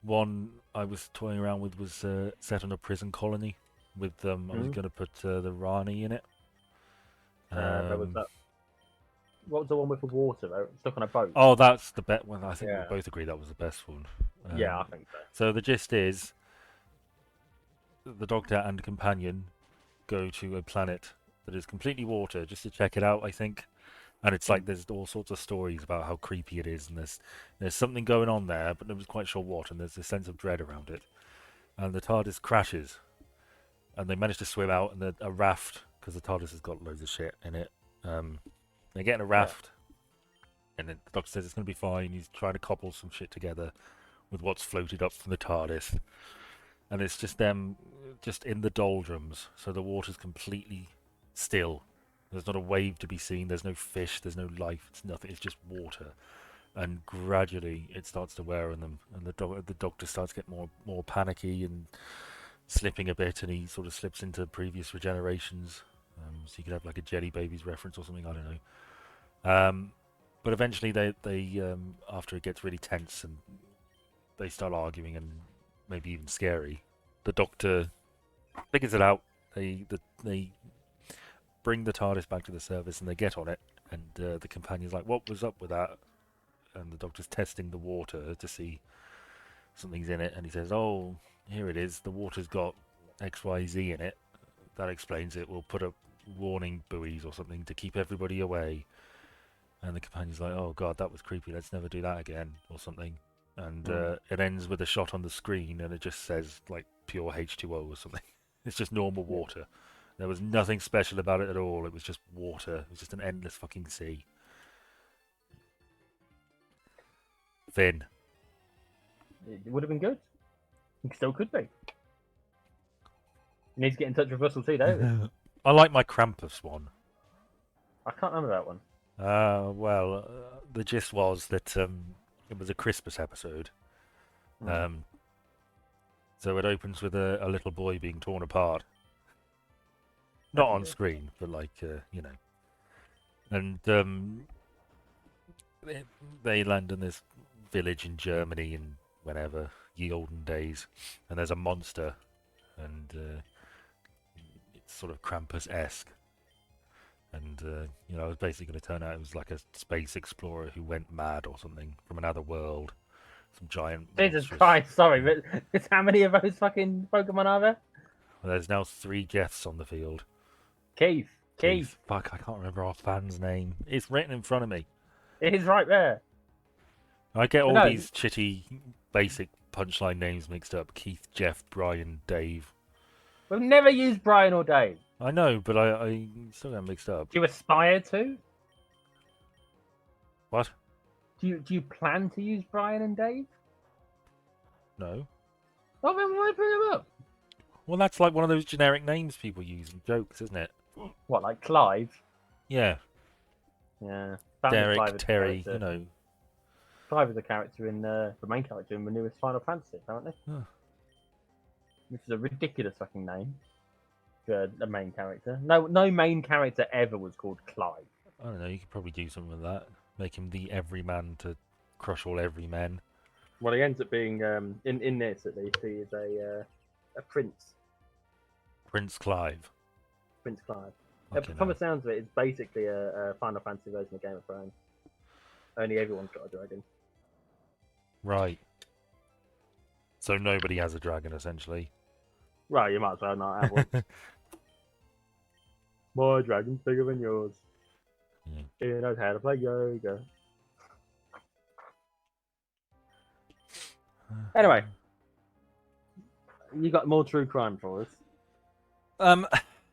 one I was toying around with was set on a prison colony with I was going to put the Rani in it. There was that. What was the one with the water though? Stuck on a boat. Oh, that's the best one. I think we both agree that was the best one. Yeah, I think so. So the gist is, the Doctor and companion go to a planet that is completely water just to check it out, I think. And it's like there's all sorts of stories about how creepy it is, and there's something going on there, but nobody's quite sure what, and there's a sense of dread around it. And the TARDIS crashes, and they manage to swim out, and a raft, because the TARDIS has got loads of shit in it. They get in a raft, and then the Doctor says it's going to be fine. He's trying to cobble some shit together with what's floated up from the TARDIS. And it's just them, just in the doldrums, so the water's completely still. There's not a wave to be seen, there's no fish, there's no life, it's nothing, it's just water. And gradually it starts to wear on them, and the Doctor starts to get more panicky and slipping a bit, and he sort of slips into previous regenerations. So you could have like a Jelly Babies reference or something, I don't know. But eventually they after it gets really tense and they start arguing and maybe even scary, the Doctor figures it out. They bring the TARDIS back to the surface and they get on it, and the companion's like, what was up with that? And the Doctor's testing the water to see something's in it, and he says, oh, here it is, the water's got XYZ in it. That explains it. We'll put up warning buoys or something to keep everybody away. And the companion's like, oh god, that was creepy, let's never do that again, or something. And it ends with a shot on the screen, and it just says like pure H2O or something. It's just normal water. There was nothing special about it at all. It was just water. It was just an endless fucking sea. Finn. It would have been good. It still could be. You need to get in touch with Russell T, don't you? I like my Krampus one. I can't remember that one. The gist was that it was a Christmas episode. So it opens with a little boy being torn apart. Not As you on do. screen, but like, you know. And they land in this village in Germany in whenever, ye olden days. And there's a monster. And it's sort of Krampus-esque. And, you know, it was basically going to turn out it was like a space explorer who went mad or something from another world. Some giant Jesus monstrous... Christ, sorry, but how many of those fucking Pokemon are there? Well, there's now 3 Geths on the field. Keith. Fuck, I can't remember our fan's name. It's written in front of me. It is right there. I get But all no, these chitty, basic punchline names mixed up. Keith, Jeff, Brian, Dave. we've never used Brian or Dave. I know, but I still get mixed up. Do you aspire to? What? Do you plan to use Brian and Dave? No. Well, then why bring them up? Well, that's like one of those generic names people use in jokes, isn't it? What, like Clive? Yeah. Yeah. Derek, Terry, you know. Clive is a character in the main character in the newest Final Fantasy, apparently. Huh. Which is a ridiculous fucking name for a main character. No main character ever was called Clive. I don't know, you could probably do something with that. Make him the everyman to crush all everymen. Well, he ends up being in this at least. He is a prince. Prince Clive. Prince Clive. Okay, From no. the sounds of it, it's basically a Final Fantasy version of Game of Thrones. Only everyone's got a dragon. Right. So nobody has a dragon, essentially. Right, you might as well not have one. My dragon's bigger than yours. Yeah. He knows how to play yoga. Anyway, you got more true crime for us.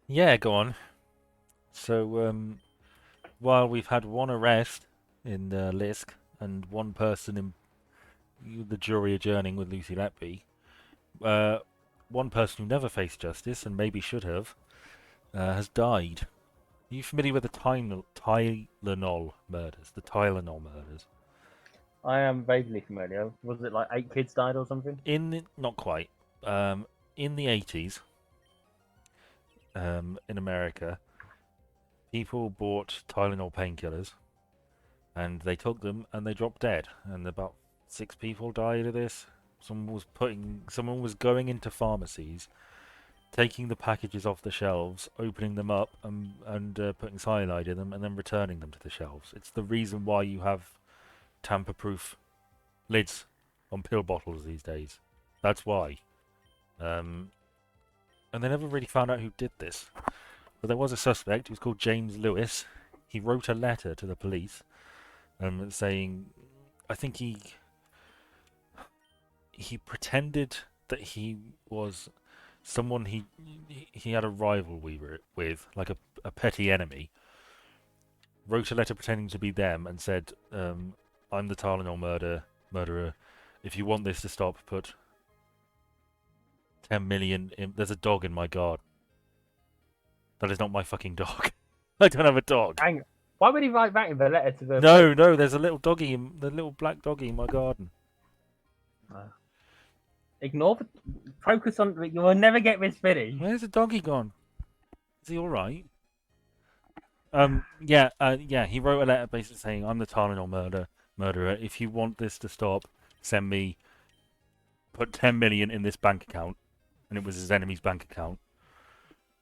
Yeah, go on. So, while we've had one arrest in LISK and one person in the jury adjourning with Lucy Letby, one person who never faced justice and maybe should have has died. Are you familiar with the Tylenol murders? The Tylenol murders? I am vaguely familiar. Was it like 8 kids died or something? Not quite. In the 80s, in America, people bought Tylenol painkillers, and they took them and they dropped dead. And about 6 people died of this. Someone was going into pharmacies, taking the packages off the shelves, opening them up, and putting cyanide in them, and then returning them to the shelves. It's the reason why you have tamper-proof lids on pill bottles these days. That's why. And they never really found out who did this. But there was a suspect who was called James Lewis. He wrote a letter to the police saying, I think he pretended that he was someone he had a rivalry with, like a petty enemy. Wrote a letter pretending to be them and said, I'm the Tylenol murderer. If you want this to stop, put 10 million in. There's a dog in my garden. That is not my fucking dog. I don't have a dog. Hang on. Why would he write that in the letter to the... No, there's a little doggy, the little black doggy in my garden. Ignore the... Focus on... You will never get this finished. Where's the doggy gone? Is he alright? He wrote a letter basically saying, I'm the Tylenol murderer. If you want this to stop, send me... Put 10 million in this bank account. And it was his enemy's bank account.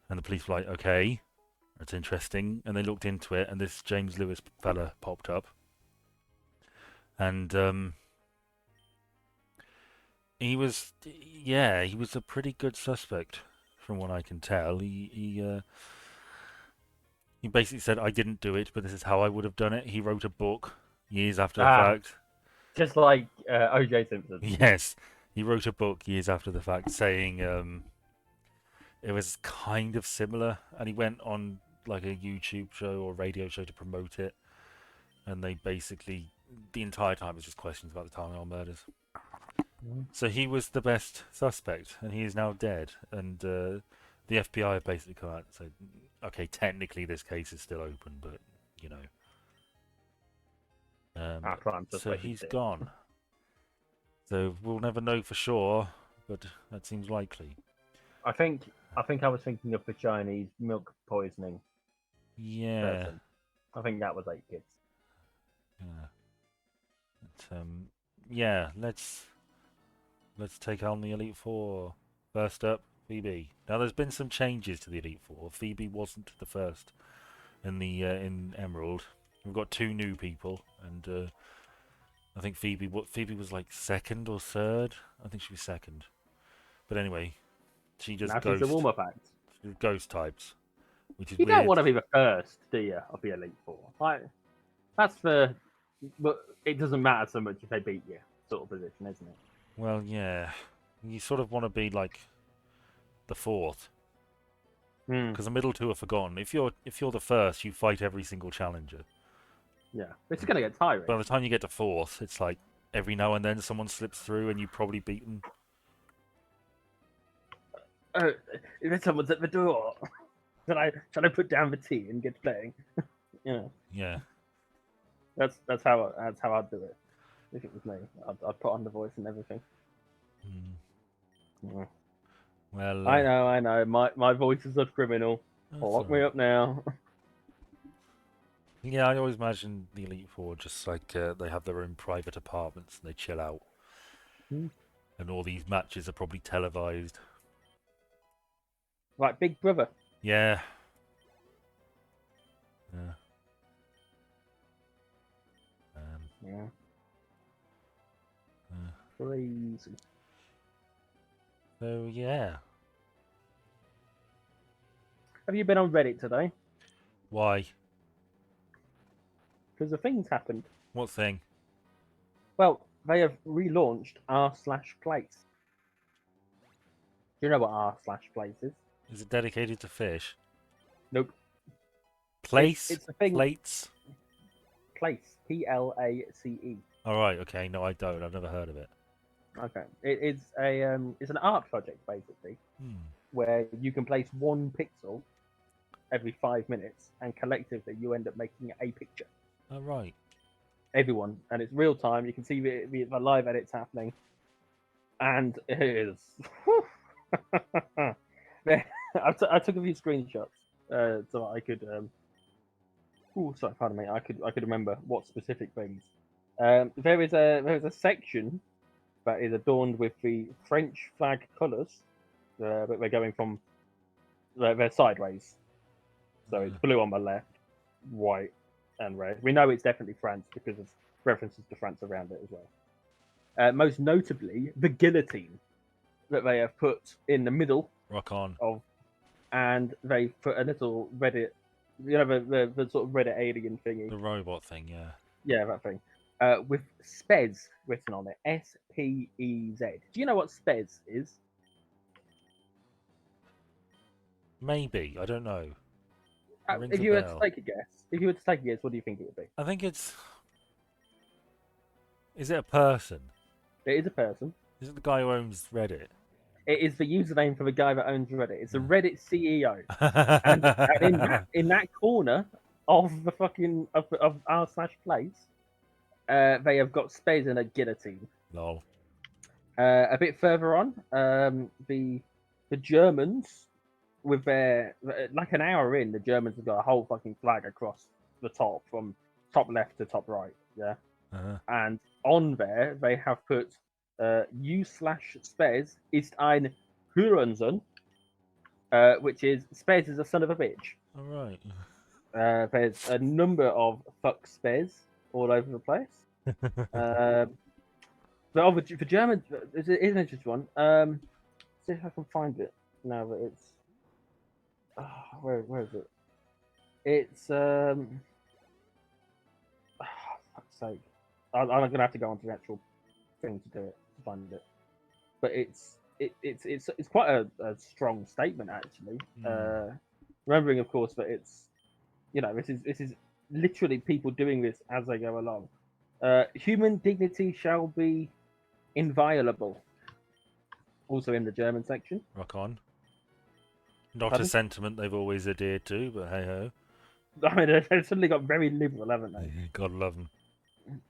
And the police were like, okay, that's interesting. And they looked into it, and this James Lewis fella popped up. And he was a pretty good suspect, from what I can tell. He basically said, I didn't do it, but this is how I would have done it. He wrote a book years after the fact. Just like O.J. Simpson. Yes, he wrote a book years after the fact saying it was kind of similar, and he went on like a YouTube show or radio show to promote it, and they basically, the entire time was just questions about the Tylenol murders. So he was the best suspect, and he is now dead, and the FBI basically come out and said, okay, technically this case is still open, but, you know. So he's gone. So we'll never know for sure, but that seems likely. I think I was thinking of the Chinese milk poisoning Yeah. person. I think that was 8 kids. Yeah. But, yeah. Let's take on the Elite Four. First up, Phoebe. Now, there's been some changes to the Elite Four. Phoebe wasn't the first in the in Emerald. We've got 2 new people, and I think Phoebe was like second or third. I think she was second. But anyway, she just Now she's the warm-up act. ghost types, which is You weird. don't want to be the first, do you, of the Elite Four? Like, that's for... But it doesn't matter so much if they beat you, sort of position, isn't it? Well, yeah. You sort of want to be like the fourth, because the middle 2 are forgotten. If you're the first, you fight every single challenger. Yeah, it's going to get tiring. By the time you get to fourth, it's like every now and then someone slips through and you probably beat them. If someone's at the door, should I put down the tea and get playing? Yeah. That's how I'd do it. If it was me, I'd put on the voice and everything. Yeah. Well, I know. My voice is a criminal. Lock me up now. Yeah, I always imagine the Elite Four just like they have their own private apartments and they chill out. And all these matches are probably televised. Like Big Brother. Yeah. Yeah. Yeah. Crazy. So, yeah. Have you been on Reddit today? Why? Because the thing's happened. What thing? Well, they have relaunched r/place. Do you know what r/place is? Is it dedicated to fish? Nope. Place? It's a thing. Plates? Place. PLACE. All right. Okay. No, I don't. I've never heard of it. Okay. It's an art project basically, where you can place 1 pixel every 5 minutes, and collectively you end up making a picture. Oh, right. Everyone, and it's real time. You can see the live edits happening, and it is. I took a few screenshots so I could. Sorry, pardon me. I could remember what specific things. There is a section that is adorned with the French flag colours, but they're going from they're sideways. So it's blue on the left, white and red. We know it's definitely France because of references to France around it as well. Most notably, the guillotine that they have put in the middle. Rock on. And they put a little Reddit, the sort of Reddit alien thingy. The robot thing, yeah. Yeah, that thing. With Spez written on it. SPEZ. Do you know what Spez is? Maybe. I don't know. If you were to take a guess, what do you think it would be? I think it's... Is it a person? It is a person. Is it the guy who owns Reddit? It is the username for the guy that owns Reddit. It's a Reddit CEO. and in that corner of the fucking of r/place, they have got Spez and a guillotine. Lol. A bit further on, the Germans, with their like an hour in, the Germans have got a whole fucking flag across the top from top left to top right. Yeah. And on there they have put U/Spez ist ein Hurensohn, which is Spez is a son of a bitch. All right. There's a number of fuck Spez all over the place. But for German, it's an interesting one. See if I can find it now that it's. Where is it? It's fuck's sake. I'm gonna have to go onto the actual thing to do it to find it. But it's quite a strong statement actually. Remembering, of course, that it's this is literally people doing this as they go along. Human dignity shall be inviolable. Also in the German section. Rock on. Not a sentiment they've always adhered to, but hey ho. I mean, they've suddenly got very liberal, haven't they? God love them.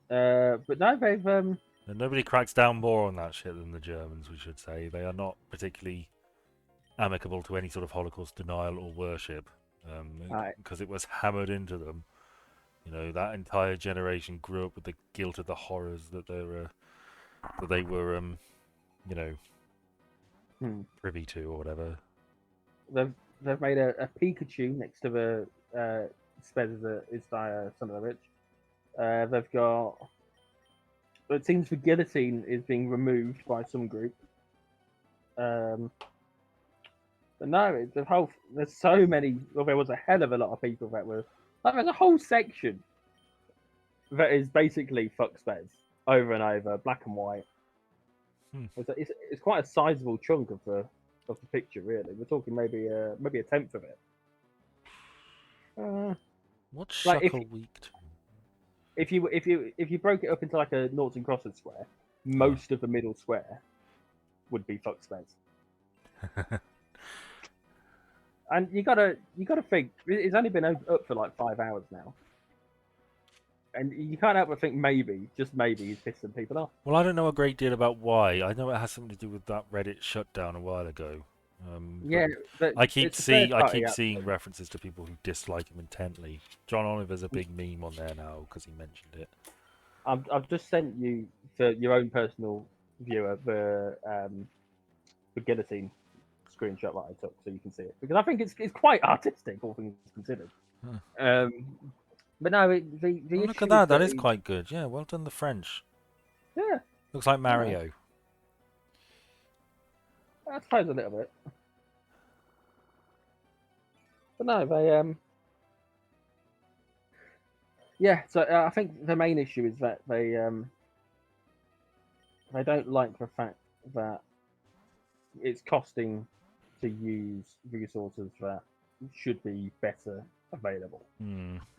But no, they've And nobody cracks down more on that shit than the Germans, we should say. They are not particularly amicable to any sort of Holocaust denial or worship, because it was hammered into them. You know, that entire generation grew up with the guilt of the horrors that they were, you know, privy to or whatever. They've made a Pikachu next to the Spez is Son of the Rich. They've got. It seems the guillotine is being removed by some group. But no, there's so many. Well, there was a hell of a lot of people that were. Like, there's a whole section that is basically fuck Spez over and over, black and white. It's quite a sizable chunk of the picture, really. We're talking maybe a tenth of it. What's like Shuckle Week? If you broke it up into like a noughts and crosses square, most of the middle square would be fuck Spez. And you gotta think it's only been up for like 5 hours now, and you can't help but think just maybe, he's pissing people off. Well, I don't know a great deal about why. I know it has something to do with that Reddit shutdown a while ago. Yeah, but I keep seeing references to people who dislike him intently. John Oliver's a big meme on there now because he mentioned it. I've just sent you, for your own personal viewer, the guillotine screenshot that I took, so you can see it, because I think it's quite artistic, all things considered. But no, the issue look at that. That is quite good. Yeah, well done, the French. Yeah, looks like Mario. I suppose a little bit. But no, they yeah. So I think the main issue is that they don't like the fact that it's costing to use resources that should be better available.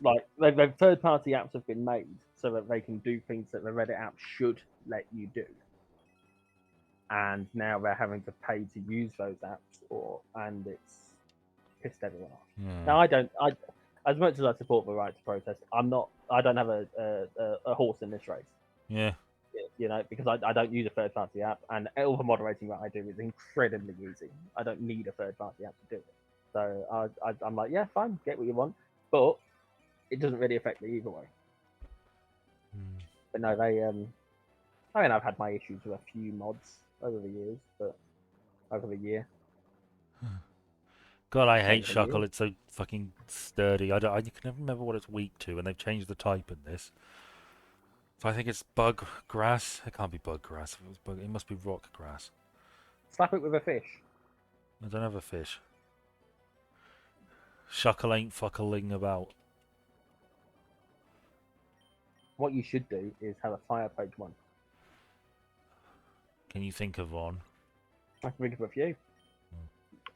Like, third-party apps have been made so that they can do things that the Reddit app should let you do, and now they're having to pay to use those apps, and it's pissed everyone off. Now, I as much as I support the right to protest, I don't have a horse in this race. Yeah. You know, because I don't use a third-party app, and all the moderating that I do is incredibly easy. I don't need a third-party app to do it. So I'm like, yeah, fine, get what you want, but it doesn't really affect me either way. But no, I mean, I've had my issues with a few mods over the years, but over the year. God, I hate Shuckle. It's so fucking sturdy. I can never remember what it's weak to, and they've changed the type in this. So I think it's bug grass. It can't be bug grass. It must be rock grass. Slap it with a fish. I don't have a fish. Shuckle ain't fuckling about. What you should do is have a fire Pokemon. Can you think of one? I can think of a few.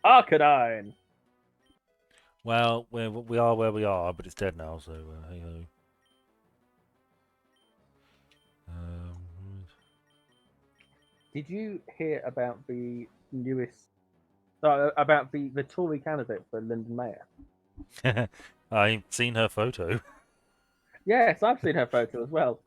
Arcanine! Well, we are where we are, but it's dead now, so hey ho. Did you hear about the newest... about the Tory candidate for London Mayor? I've seen her photo. Yes, I've seen her photo as well.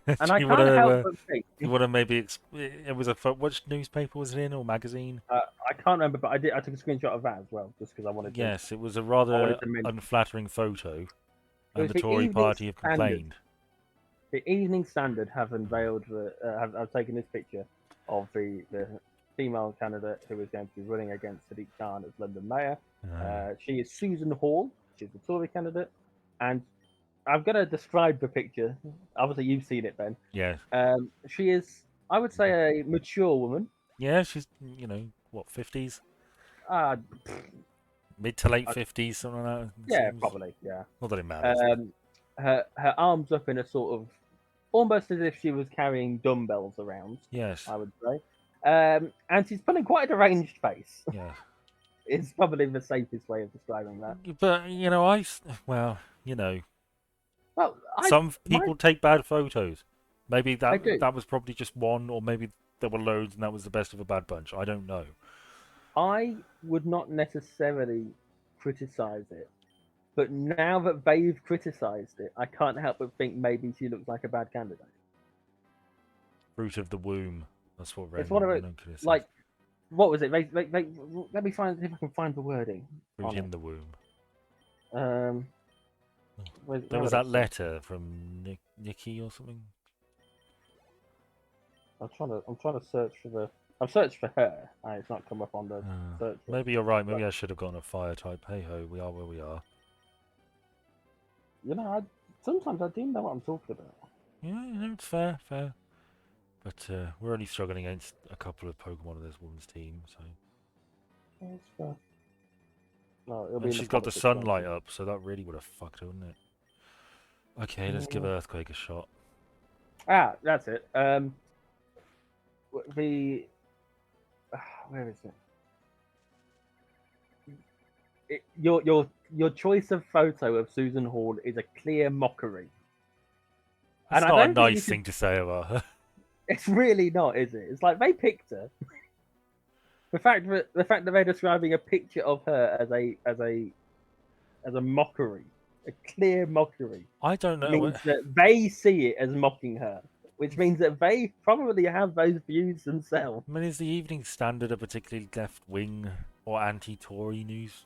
And I can't help but think... You want to maybe... It was which newspaper was it in, or magazine? I can't remember, but I took a screenshot of that as well, just because I wanted to... Yes, it was a rather unflattering photo, and the Tory party have complained. The Evening Standard have unveiled have taken this picture of the female candidate who is going to be running against Sadiq Khan as London Mayor. She is Susan Hall. She's the Tory candidate, and I'm going to describe the picture. Obviously, you've seen it, Ben. Yeah. She is, I would say, a mature woman. Yeah, she's, what, 50s? Mid to late 50s, something like that. Yeah, probably, yeah. Not that it matters. Her arms up in a sort of, almost as if she was carrying dumbbells around. Yes. I would say. And she's putting quite a deranged face. Yeah. It's probably the safest way of describing that. But, some people take bad photos. Maybe that was probably just one, or maybe there were loads and that was the best of a bad bunch. I don't know. I would not necessarily criticize it. But now that they've criticised it, I can't help but think maybe she looks like a bad candidate. Fruit of the womb. That's what It's one of it. Ranunculus Like, is. what was it? Let me find if I can find the wording. Fruit in the womb. There was that letter from Nikki or something. I'm trying to search for the. I've searched for her, and it's not come up on the search. Maybe you're right. Maybe I should have gone a fire type. Hey ho, we are where we are. You know, sometimes I do know what I'm talking about. Yeah, it's fair. But we're only struggling against a couple of Pokemon in this woman's team, so. It's fair. No, it'll And be she's got the sunlight up, so that really would have fucked her, wouldn't it? Okay, let's give Earthquake a shot. Ah, that's it. Where is it? Your choice of photo of Susan Hall is a clear mockery. That's not a nice thing to say about her. It's really not, is it? It's like they picked her. The fact that they're describing a picture of her as a mockery, a clear mockery. I don't know. Means that they see it as mocking her, which means that they probably have those views themselves. I mean, is the Evening Standard a particularly left-wing or anti-Tory news?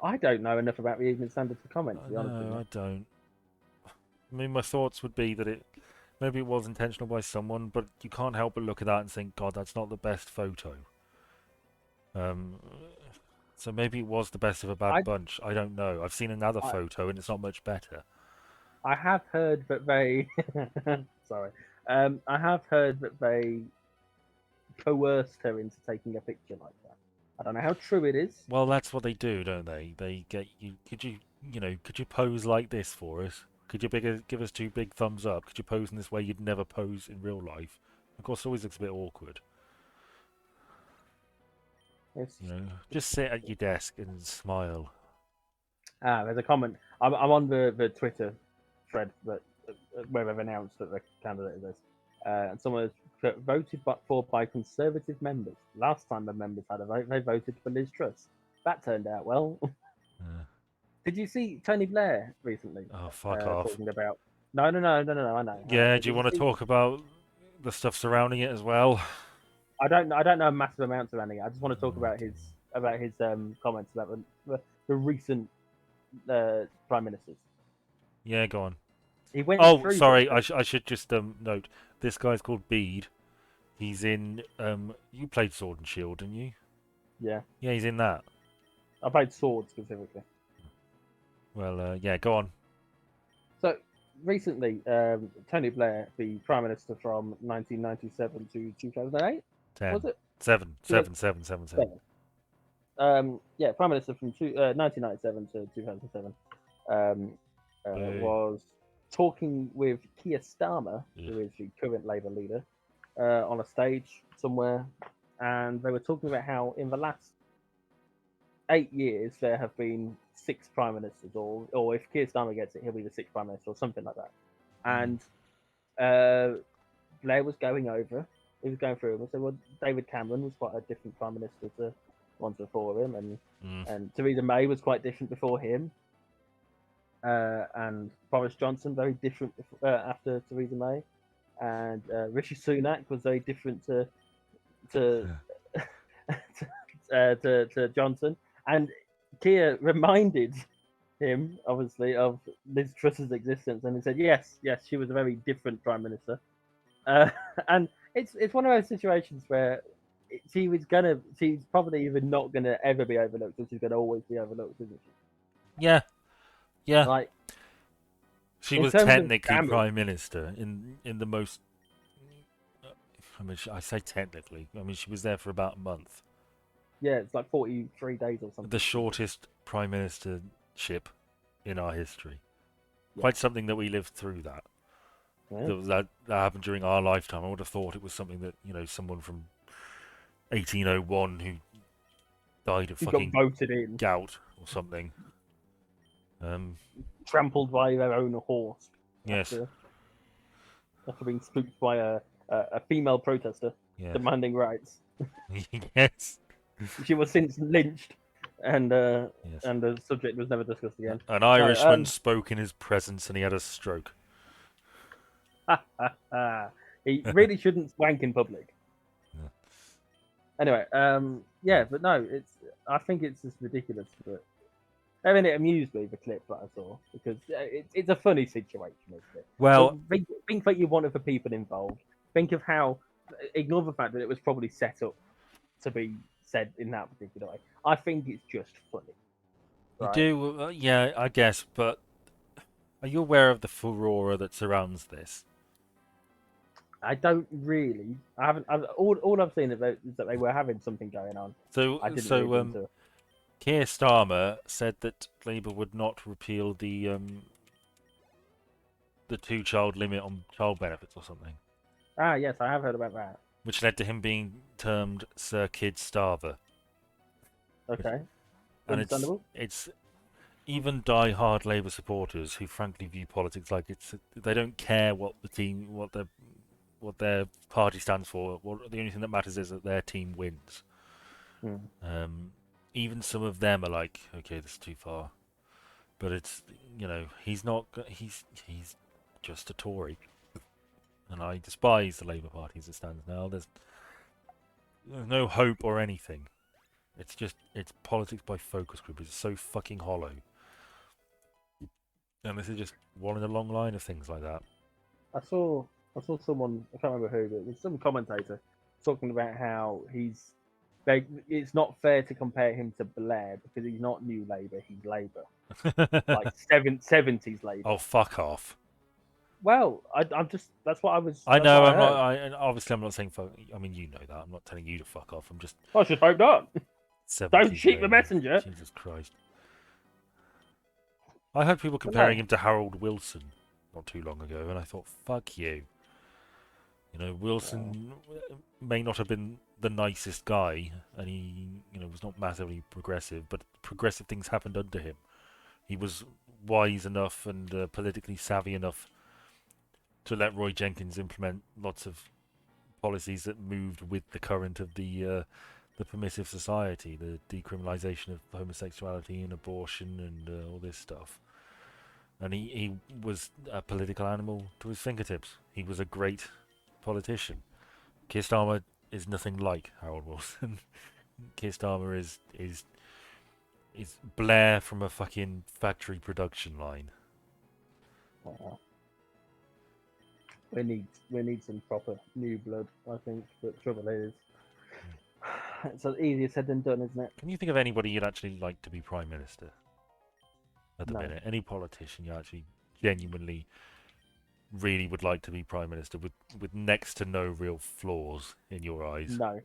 I don't know enough about the Evening Standard to comment, to be honest with you. I don't. I mean, my thoughts would be that maybe it was intentional by someone, but you can't help but look at that and think, God, that's not the best photo. So maybe it was the best of a bad bunch. I don't know. I've seen another photo and it's not much better. I have heard that they... Sorry. I have heard that they coerced her into taking a picture like that. I don't know how true it is. Well, that's what they do, don't they? They get you... Could you pose like this for us? Could you give us 2 big thumbs up? Could you pose in this way you'd never pose in real life? Of course, it always looks a bit awkward. Just sit at your desk and smile. There's a comment. I'm on the Twitter thread where they've announced that the candidate is this. And someone has voted for by Conservative members. Last time the members had a vote, they voted for Liz Truss. That turned out well. Did you see Tony Blair recently? Oh, fuck off. Talking about... No, I know. Yeah, do you want to talk about the stuff surrounding it as well? I don't know massive amounts surrounding it. I just want to talk about his comments about the recent prime ministers. Yeah, go on. He went through sorry, I should just note, this guy's called Bede. He's in you played Sword and Shield, didn't you? Yeah. Yeah, he's in that. I played Sword specifically. Well, yeah, go on. So recently, Tony Blair, the prime minister from 1997 to 2008, 10. was it? 7. Yeah, prime minister from 1997 to 2007 was talking with Keir Starmer, who is the current Labour leader, on a stage somewhere, and they were talking about how in the last 8 years there have been 6 prime ministers, or if Keir Starmer gets it, he'll be the 6th prime minister or something like that. And Blair was going through them and said, well, David Cameron was quite a different prime minister to ones before him, and Theresa May was quite different before him, and Boris Johnson very different after Theresa May, and Rishi Sunak was very different to Johnson, and Keir reminded him obviously of Liz Truss's existence, and he said yes, she was a very different prime minister, and it's one of those situations where she's probably even not gonna ever be overlooked, and she's gonna always be overlooked, isn't she? Yeah. Like, she was technically prime minister in the most. I mean, I say technically. I mean, she was there for about a month. Yeah, it's like 43 days or something. The shortest prime ministership in our history. Yeah. Quite something that we lived through that. Yeah. That happened during our lifetime. I would have thought it was something that, someone from 1801 who died of fucking got voted in. Gout or something. Trampled by their own horse. Yes. After being spooked by a female protester demanding rights. Yes. She was since lynched, and the subject was never discussed again. An Irishman spoke in his presence, and he had a stroke. He really shouldn't wank in public. Yeah. Anyway, yeah, but no, I think it's just ridiculous. But I mean, it amused me, the clip that I saw, because it's a funny situation, isn't it? Well, But think what you want of the people involved. Think of how, ignore the fact that it was probably set up to be said in that particular way. I think it's just funny. you Right? do, yeah, I guess, but are you aware of the furore that surrounds this? I don't really. I haven't. All I've seen is that they were having something going on. So, I didn't read so into it. Keir Starmer said that Labour would not repeal the two-child limit on child benefits or something, Ah, yes, I have heard about that. which led to him being termed Sir Kid Starver. Okay, And understandable. it's even die-hard Labour supporters who frankly view politics like they don't care what what their party stands for. The only thing that matters is that their team wins. Hmm. Even some of them are like, okay, this is too far, but it's he's not he's just a Tory, and I despise the Labour Party as it stands now. There's no hope or anything. It's politics by focus group. It's so fucking hollow. And this is just one in a long line of things like that. I saw someone, I can't remember who, but it was some commentator talking about how it's not fair to compare him to Blair because he's not New Labour, he's Labour, like 70s Labour. Oh, fuck off. Well, I'm just that's what I was. I That's know. what I I'm heard. not. And obviously, I'm not saying fuck. I mean, you know that. I'm not telling you to fuck off. I'm just I should hope not. Don't 70s cheat the Labour. messenger. Jesus Christ. I heard people But comparing no, him to Harold Wilson not too long ago, and I thought, fuck you. Wilson may not have been the nicest guy, and he, was not massively progressive, but progressive things happened under him. He was wise enough and politically savvy enough to let Roy Jenkins implement lots of policies that moved with the current of the permissive society, the decriminalisation of homosexuality and abortion and all this stuff. And he was a political animal to his fingertips. He was a great politician. Keir Starmer is nothing like Harold Wilson. Keir Starmer is Blair from a fucking factory production line. we need some proper new blood. I think, but the trouble is, it's easier said than done, isn't it? Can you think of anybody you'd actually like to be Prime Minister at the No. minute? Any politician you actually genuinely really would like to be Prime Minister with next to no real flaws in your eyes? No,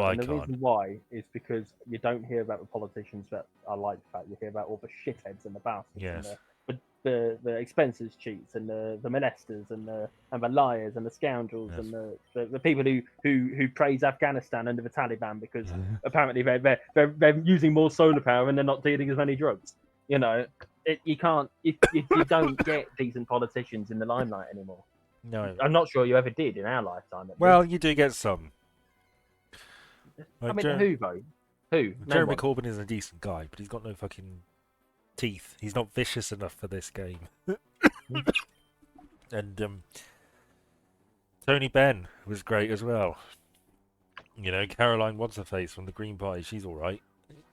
I and the can't. reason why is because you don't hear about the politicians that are like that. You hear about all the shitheads and the bastards Yes. and the expenses cheats and the molesters and the liars and the scoundrels Yes. and the people who praise Afghanistan under the Taliban because apparently they're using more solar power and they're not dealing as many drugs. You can't you don't get decent politicians in the limelight anymore. No. I'm not sure you ever did in our lifetime. Well, you do get some. I mean, who though? Who? Jeremy Corbyn is a decent guy, but he's got no fucking teeth. He's not vicious enough for this game. And Tony Benn was great as well. Caroline What's-Her-Face from the Green Party, she's all right.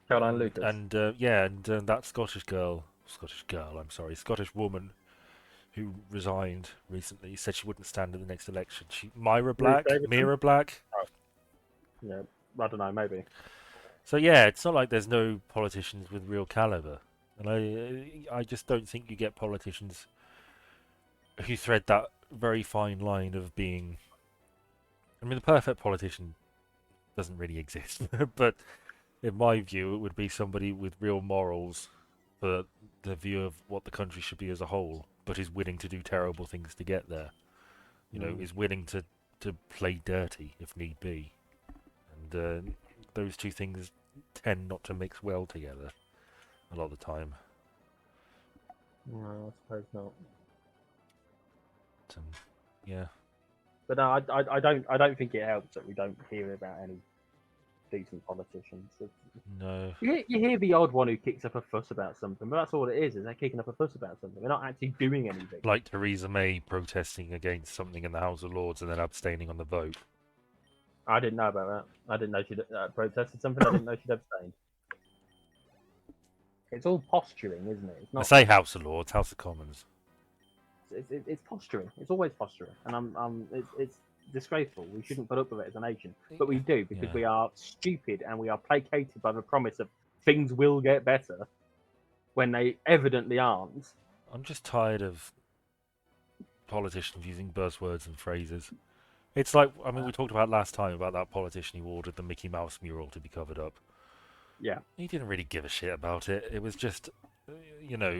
Caroline Lucas. And that Scottish woman who resigned recently said she wouldn't stand in the next election. Mira Black. Oh. Yeah, I don't know, maybe. So yeah, it's not like there's no politicians with real caliber, and I just don't think you get politicians who thread that very fine line of being. I mean, the perfect politician doesn't really exist, but in my view, it would be somebody with real morals for the view of what the country should be as a whole, but is willing to do terrible things to get there. Is willing to play dirty if need be, and those two things tend not to mix well together a lot of the time. No, I suppose not. Yeah. But no, I don't think it helps that we don't hear about any decent politicians. No. You hear the odd one who kicks up a fuss about something, but that's all it is they're kicking up a fuss about something. They're not actually doing anything. Like Theresa May protesting against something in the House of Lords and then abstaining on the vote. I didn't know about that. I didn't know she'd protested something. I didn't know she'd abstained. It's all posturing, isn't it? It's not. I say House of Lords, House of Commons. It's posturing. It's always posturing, and it's disgraceful. We shouldn't put up with it as a nation, but we do because we are stupid and we are placated by the promise of things will get better when they evidently aren't. I'm just tired of politicians using buzzwords and phrases. It's like, I mean, we talked about last time about that politician who ordered the Mickey Mouse mural to be covered up. Yeah. He didn't really give a shit about it. It was just,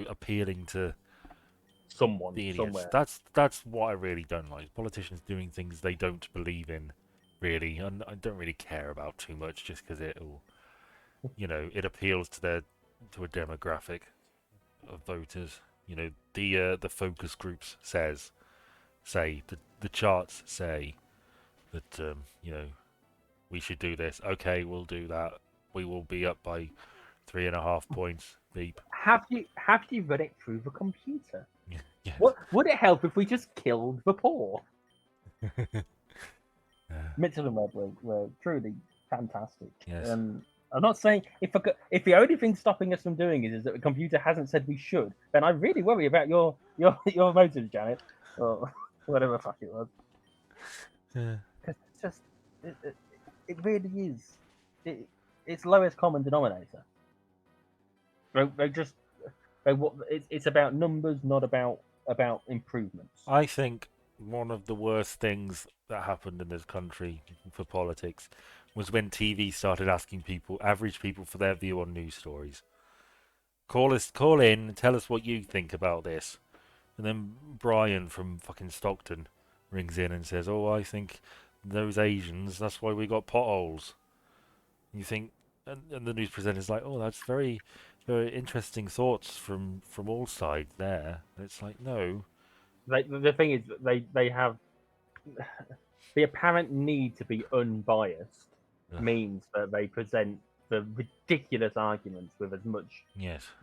appealing to someone the idiots. Somewhere. That's what I really don't like. Politicians doing things they don't believe in, really, and I don't really care about too much just because it'll, it appeals to a demographic of voters. The focus groups say the charts say that we should do this. Okay, we'll do that. We will be up by 3.5 points. Beep. Have you read it through the computer? Yes. What would it help if we just killed the poor? Mitchell and Webb were truly fantastic. Yes. I'm not saying if the only thing stopping us from doing it is that the computer hasn't said we should, then I really worry about your motives, Janet, or whatever the fuck it was. Yeah. Because it's just it really is. It's lowest common denominator. It's about numbers, not about improvements. I think one of the worst things that happened in this country for politics was when TV started asking average people, for their view on news stories. Call in, and tell us what you think about this. And then Brian from fucking Stockton rings in and says, "Oh, I think those Asians, that's why we got potholes." You think, and the news presenter's like, "Oh, that's very, very interesting thoughts from all sides there." And it's like, no. The thing is, they have the apparent need to be unbiased means that they present the ridiculous arguments with as much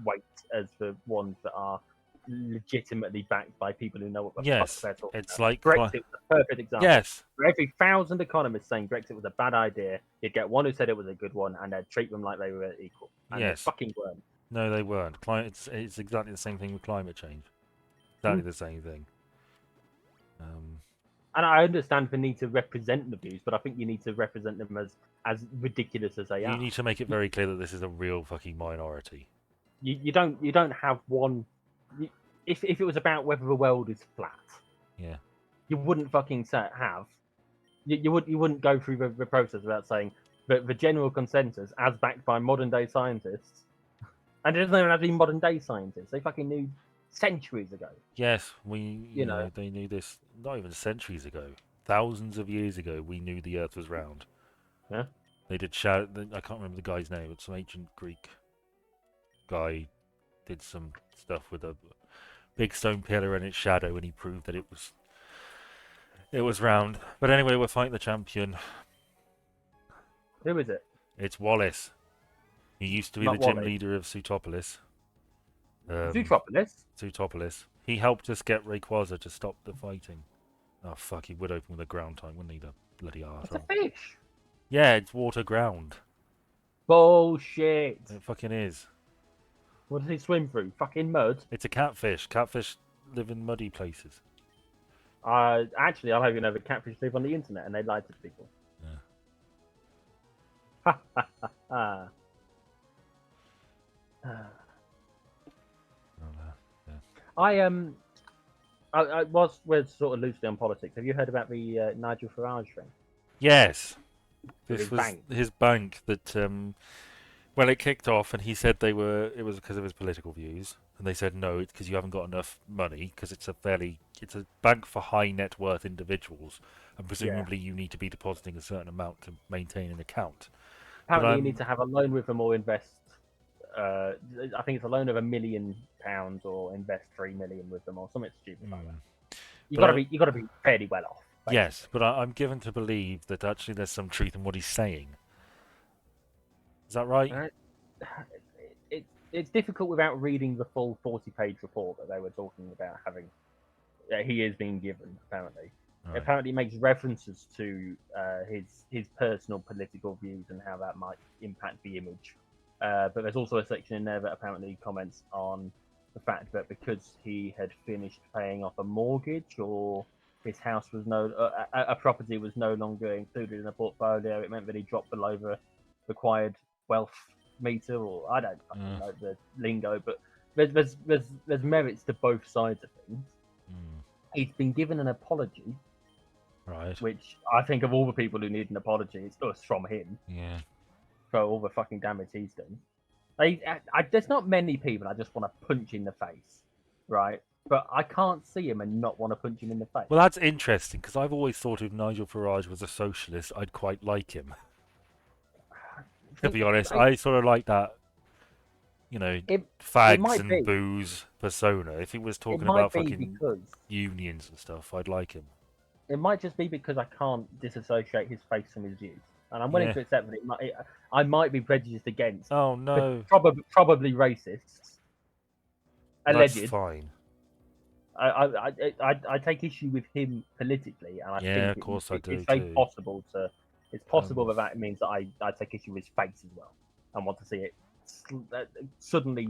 weight as the ones that are legitimately backed by people who know what the fuck they're talking it's about. Like Brexit was a perfect example. Yes. For every 1,000 economists saying Brexit was a bad idea, you'd get one who said it was a good one, and they'd treat them like they were equal. And they fucking weren't. No, they weren't. It's exactly the same thing with climate change. Exactly the same thing. And I understand the need to represent the views, but I think you need to represent them as ridiculous as they are. You need to make it very clear that this is a real fucking minority. You don't have one. If it was about whether the world is flat, you wouldn't fucking have. You wouldn't go through the process without saying that the general consensus, as backed by modern day scientists, and it doesn't even have to be modern day scientists. They fucking knew centuries ago. Yes, they knew this not even centuries ago. Thousands of years ago, we knew the Earth was round. Yeah. They did shout. I can't remember the guy's name. It's some ancient Greek guy did some stuff with a big stone pillar and its shadow, and he proved that it was round. But anyway, we're fighting the champion. Who is it? It's Wallace. He used to be the gym leader of Zootopolis. Zootopolis. He helped us get Rayquaza to stop the fighting. Oh fuck! He would open with a ground type, wouldn't he? The bloody arsehole. It's a fish. Yeah, it's water ground. Bullshit. It fucking is. What does he swim through? Fucking mud. It's a catfish. Catfish live in muddy places. Actually, I'll have you know that catfish live on the internet and they lie to people. Ha ha ha ha. We're sort of loosely on politics. Have you heard about the Nigel Farage thing? Yes. This was his bank that, it kicked off and he said it was because of his political views. And they said, no, it's because you haven't got enough money because it's a bank for high net worth individuals. And presumably you need to be depositing a certain amount to maintain an account. Apparently you need to have a loan with them or invest. I think it's a loan of £1 million or invest 3 million with them or something stupid like that. You got to be fairly well off. Basically. Yes, but I'm given to believe that actually there's some truth in what he's saying. Is that right? Uh, it's difficult without reading the full 40-page report that they were talking about having. He is being given apparently. Right. Apparently, makes references to his personal political views and how that might impact the image. But there's also a section in there that apparently comments on the fact that because he had finished paying off a mortgage or his house was a property was no longer included in the portfolio, it meant that he dropped below the required wealth meter, or I don't fucking know the lingo, but there's merits to both sides of things. He's been given an apology, Right. which I think of all the people who need an apology, it's us from him Yeah. for all the fucking damage he's done. There's not many people I just want to punch in the face, right? But I can't see him and not want to punch him in the face. Well, that's interesting because I've always thought if Nigel Farage was a socialist, I'd quite like him. To be honest, I sort of like that, fags and booze persona. If he was talking about fucking unions and stuff, I'd like him. It might just be because I can't disassociate his face from his views, and I'm willing to accept that I might be prejudiced against. Oh no, probably racists. Alleged. That's fine. I take issue with him politically, and I think of course I do it's very too. possible to. It's possible that means that I take issue with his face as well, and want to see it suddenly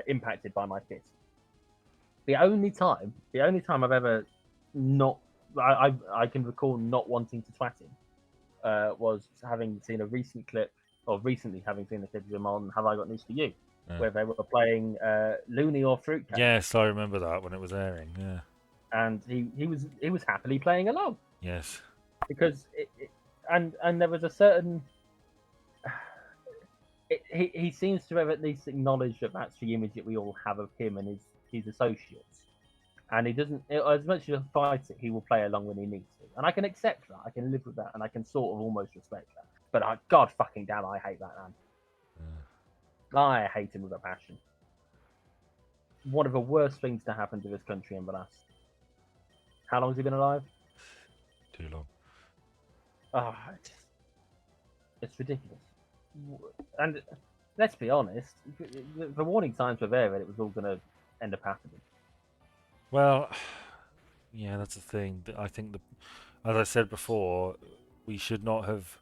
impacted by my fist. The only time I've ever not I can recall not wanting to twat him was having seen a recent clip, or recently having seen a clip of him on Have I Got News for You, where they were playing Looney or Fruitcake. Yes, I remember that when it was airing. Yeah, and he was happily playing along. Yes, because and there was a certain. He seems to have at least acknowledged that that's the image that we all have of him and his associates. And he doesn't, as much as he'll fight it, he will play along when he needs to. And I can accept that. I can live with that. And I can sort of almost respect that. But God fucking damn, I hate that man. Yeah. I hate him with a passion. One of the worst things to happen to this country in the last. How long has he been alive? Too long. Oh, it's ridiculous. And let's be honest, the warning signs were there that it was all going to end up happening. Well, yeah, that's the thing. I think, as I said before, we should not have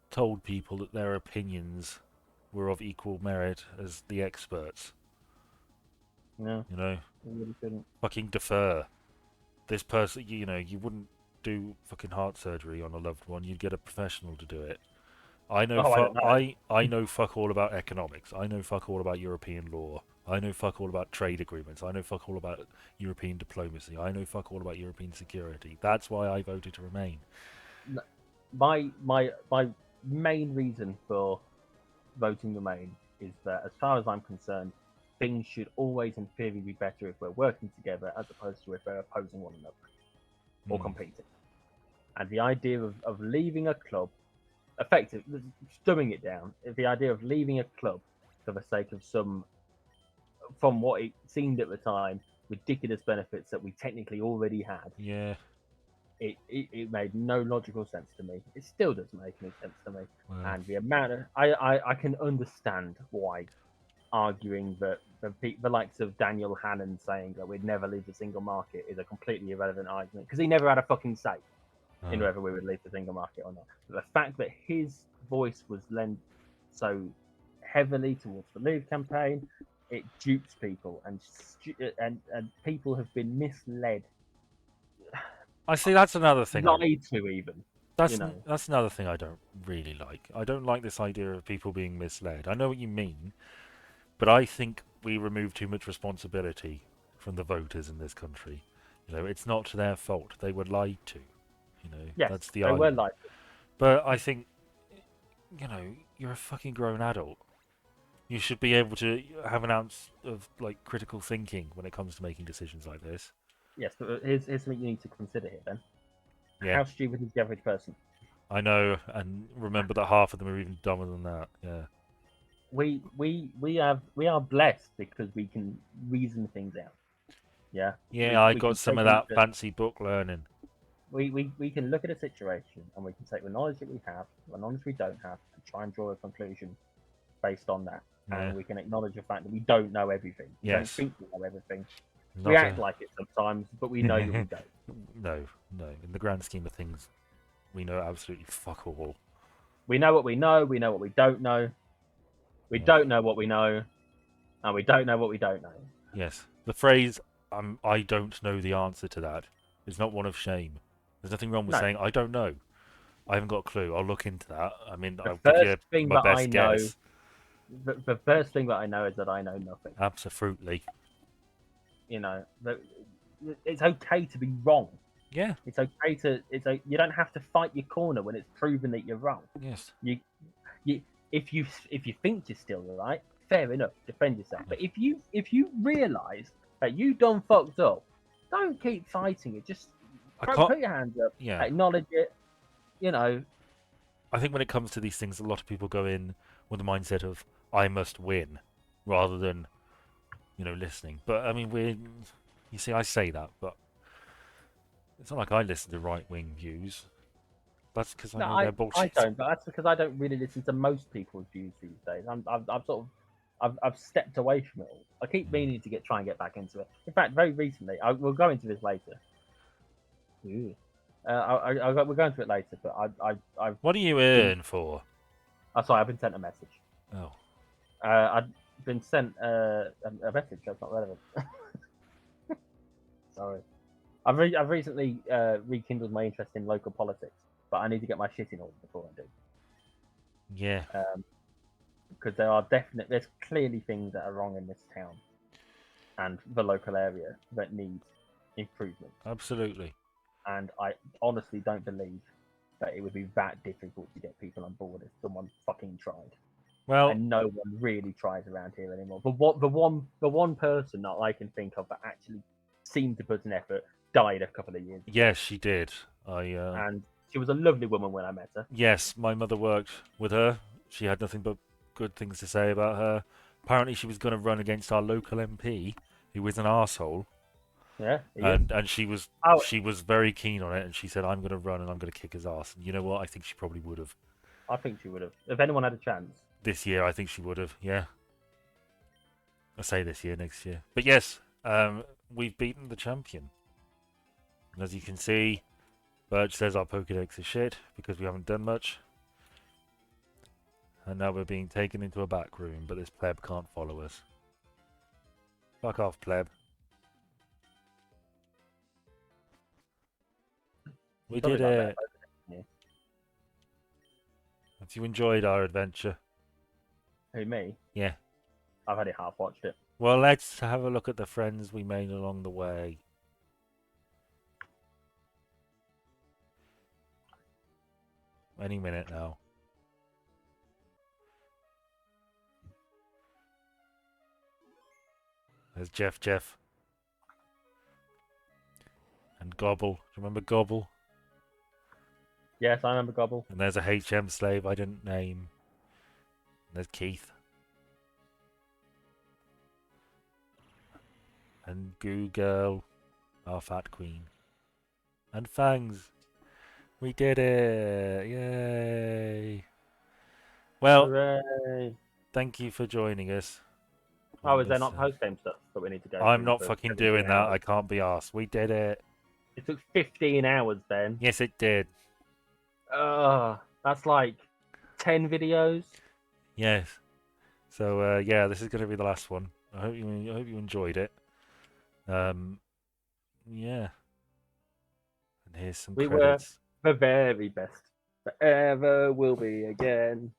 told people that their opinions were of equal merit as the experts. Yeah. You know? You really shouldn't. Fucking defer. This person, you wouldn't do fucking heart surgery on a loved one. You'd get a professional to do it. I know. I know fuck all about economics. I know fuck all about European law. I know fuck all about trade agreements. I know fuck all about European diplomacy. I know fuck all about European security. That's why I voted to remain. My main reason for voting remain is that, as far as I'm concerned, things should always, in theory, be better if we're working together as opposed to if we're opposing one another or competing. And the idea of leaving a club, effectively, dumbing it down, the idea of leaving a club for the sake of some, from what it seemed at the time, ridiculous benefits that we technically already had. Yeah. It made no logical sense to me. It still doesn't make any sense to me. Wow. And the amount of I can understand why arguing that the likes of Daniel Hannan saying that we'd never leave the single market is a completely irrelevant argument, because he never had a fucking say in whether we would leave the single market or not. But the fact that his voice was lent so heavily towards the Leave campaign, it dupes people, and people have been misled. I see. That's another thing. Lied to even. That's another thing I don't really like. I don't like this idea of people being misled. I know what you mean, but I think we remove too much responsibility from the voters in this country. It's not their fault. They were lied to. Yes, that's the they argument. were lied to. But I think, you're a fucking grown adult. You should be able to have an ounce of critical thinking when it comes to making decisions like this. Yes, but here's something you need to consider here, then. Yeah. How stupid is the average person? I know, and remember that half of them are even dumber than that. Yeah. We are blessed because we can reason things out. Yeah. Yeah, I got some of that fancy book learning. We can look at a situation and we can take the knowledge that we have, the knowledge we don't have, and try and draw a conclusion based on that, Yeah. and we can acknowledge the fact that we don't know everything. We don't Yes. think we know everything. Not We act like it sometimes, but we know that we don't. No. In the grand scheme of things, we know absolutely fuck all. We know what we know. We know what we don't know. We don't know what we know, and we don't know what we don't know. Yes. The phrase "I don't know the answer to that" is not one of shame. There's nothing wrong with saying "I don't know." I haven't got a clue. I'll look into that. I mean, I'll give you my best guess. The first thing that I know is that I know nothing. Absolutely. You know, it's okay to be wrong. Yeah. It's okay to. You don't have to fight your corner when it's proven that you're wrong. Yes. If you think you're still right, fair enough, defend yourself. But if you realise that you done fucked up, don't keep fighting it. Just put your hands up, acknowledge it. You know. I think when it comes to these things, a lot of people go in with the mindset of "I must win," rather than, listening. But I mean, you see, I say that, but it's not like I listen to right-wing views. That's because I know they're bullshit. I don't, but that's because I don't really listen to most people's views these days. I've stepped away from it all. I keep meaning to try and get back into it. In fact, very recently, we'll go into this later. We're going to it later, but I've. What are you in for? Oh, sorry, I've been sent a message. Oh. I've been sent a message that's not relevant. Sorry. I've recently rekindled my interest in local politics, but I need to get my shit in order before I do. Yeah. Because there's clearly things that are wrong in this town and the local area that need improvement. Absolutely. And I honestly don't believe that it would be that difficult to get people on board if someone fucking tried. Well, and no one really tries around here anymore. But the one person that I can think of that actually seemed to put an effort died a couple of years ago. Yes, she did. And she was a lovely woman when I met her. Yes, my mother worked with her. She had nothing but good things to say about her. Apparently, she was going to run against our local MP, who was an arsehole. Yeah, and she was very keen on it, and she said, "I'm going to run and I'm going to kick his ass." And you know what? I think she probably would have. I think she would have. If anyone had a chance. This year, I think she would have, yeah. I say this year, next year. But yes, we've beaten the champion. And as you can see, Birch says our Pokédex is shit because we haven't done much. And now we're being taken into a back room, but this pleb can't follow us. Fuck off, pleb. We did it. Have you enjoyed our adventure? Who, me? Yeah. I've only half watched it. Well, let's have a look at the friends we made along the way. Any minute now. There's Jeff. And Gobble. Do you remember Gobble? Yes, I remember Gobble. And there's a HM slave I didn't name. There's Keith. And Goo Girl, our fat queen. And Fangs. We did it! Yay! Well, hooray. Thank you for joining us. Oh, is there not post-game stuff that we need to go I'm not fucking doing that. I can't be arsed. We did it. It took 15 hours then. Yes, it did. That's like 10 videos. Yes. So yeah, this is going to be the last one. I hope you enjoyed it. Yeah. And here's some credits. Were the very best that ever will be again.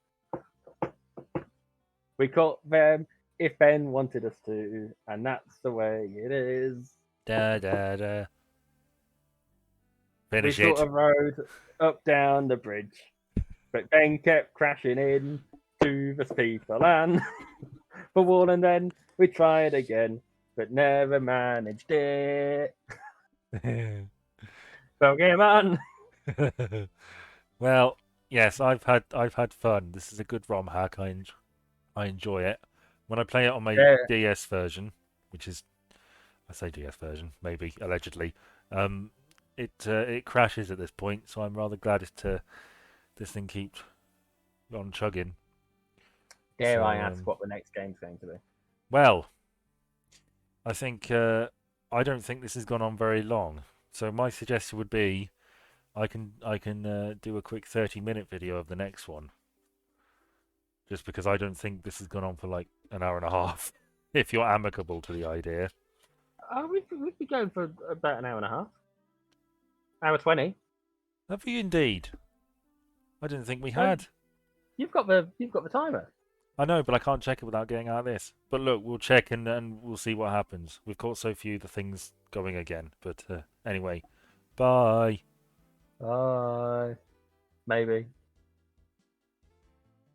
We caught them if Ben wanted us to, and that's the way it is. Da da da. Finish we sort of rode up down the bridge, but Ben kept crashing in to the people and the wall, and then we tried again, but never managed it. Pokemon. Well, yes, I've had fun. This is a good ROM hack. I enjoy it. When I play it on my DS version, which is, I say DS version, maybe allegedly, it crashes at this point. So I'm rather glad this thing keeps on chugging. Dare So, I ask what the next game's going to be? well, I think I don't think this has gone on very long. So my suggestion would be I can do a quick 30-minute video of the next one, just because I don't think this has gone on for like an hour and a half. If you're amicable to the idea. We'd be going for about an hour and a half. Hour 20. Have you indeed? I didn't think we Oh, had. you've got the timer. I know, but I can't check it without getting out of this. But look, we'll check and we'll see what happens. We've caught so few the things going again. But anyway, bye. Maybe.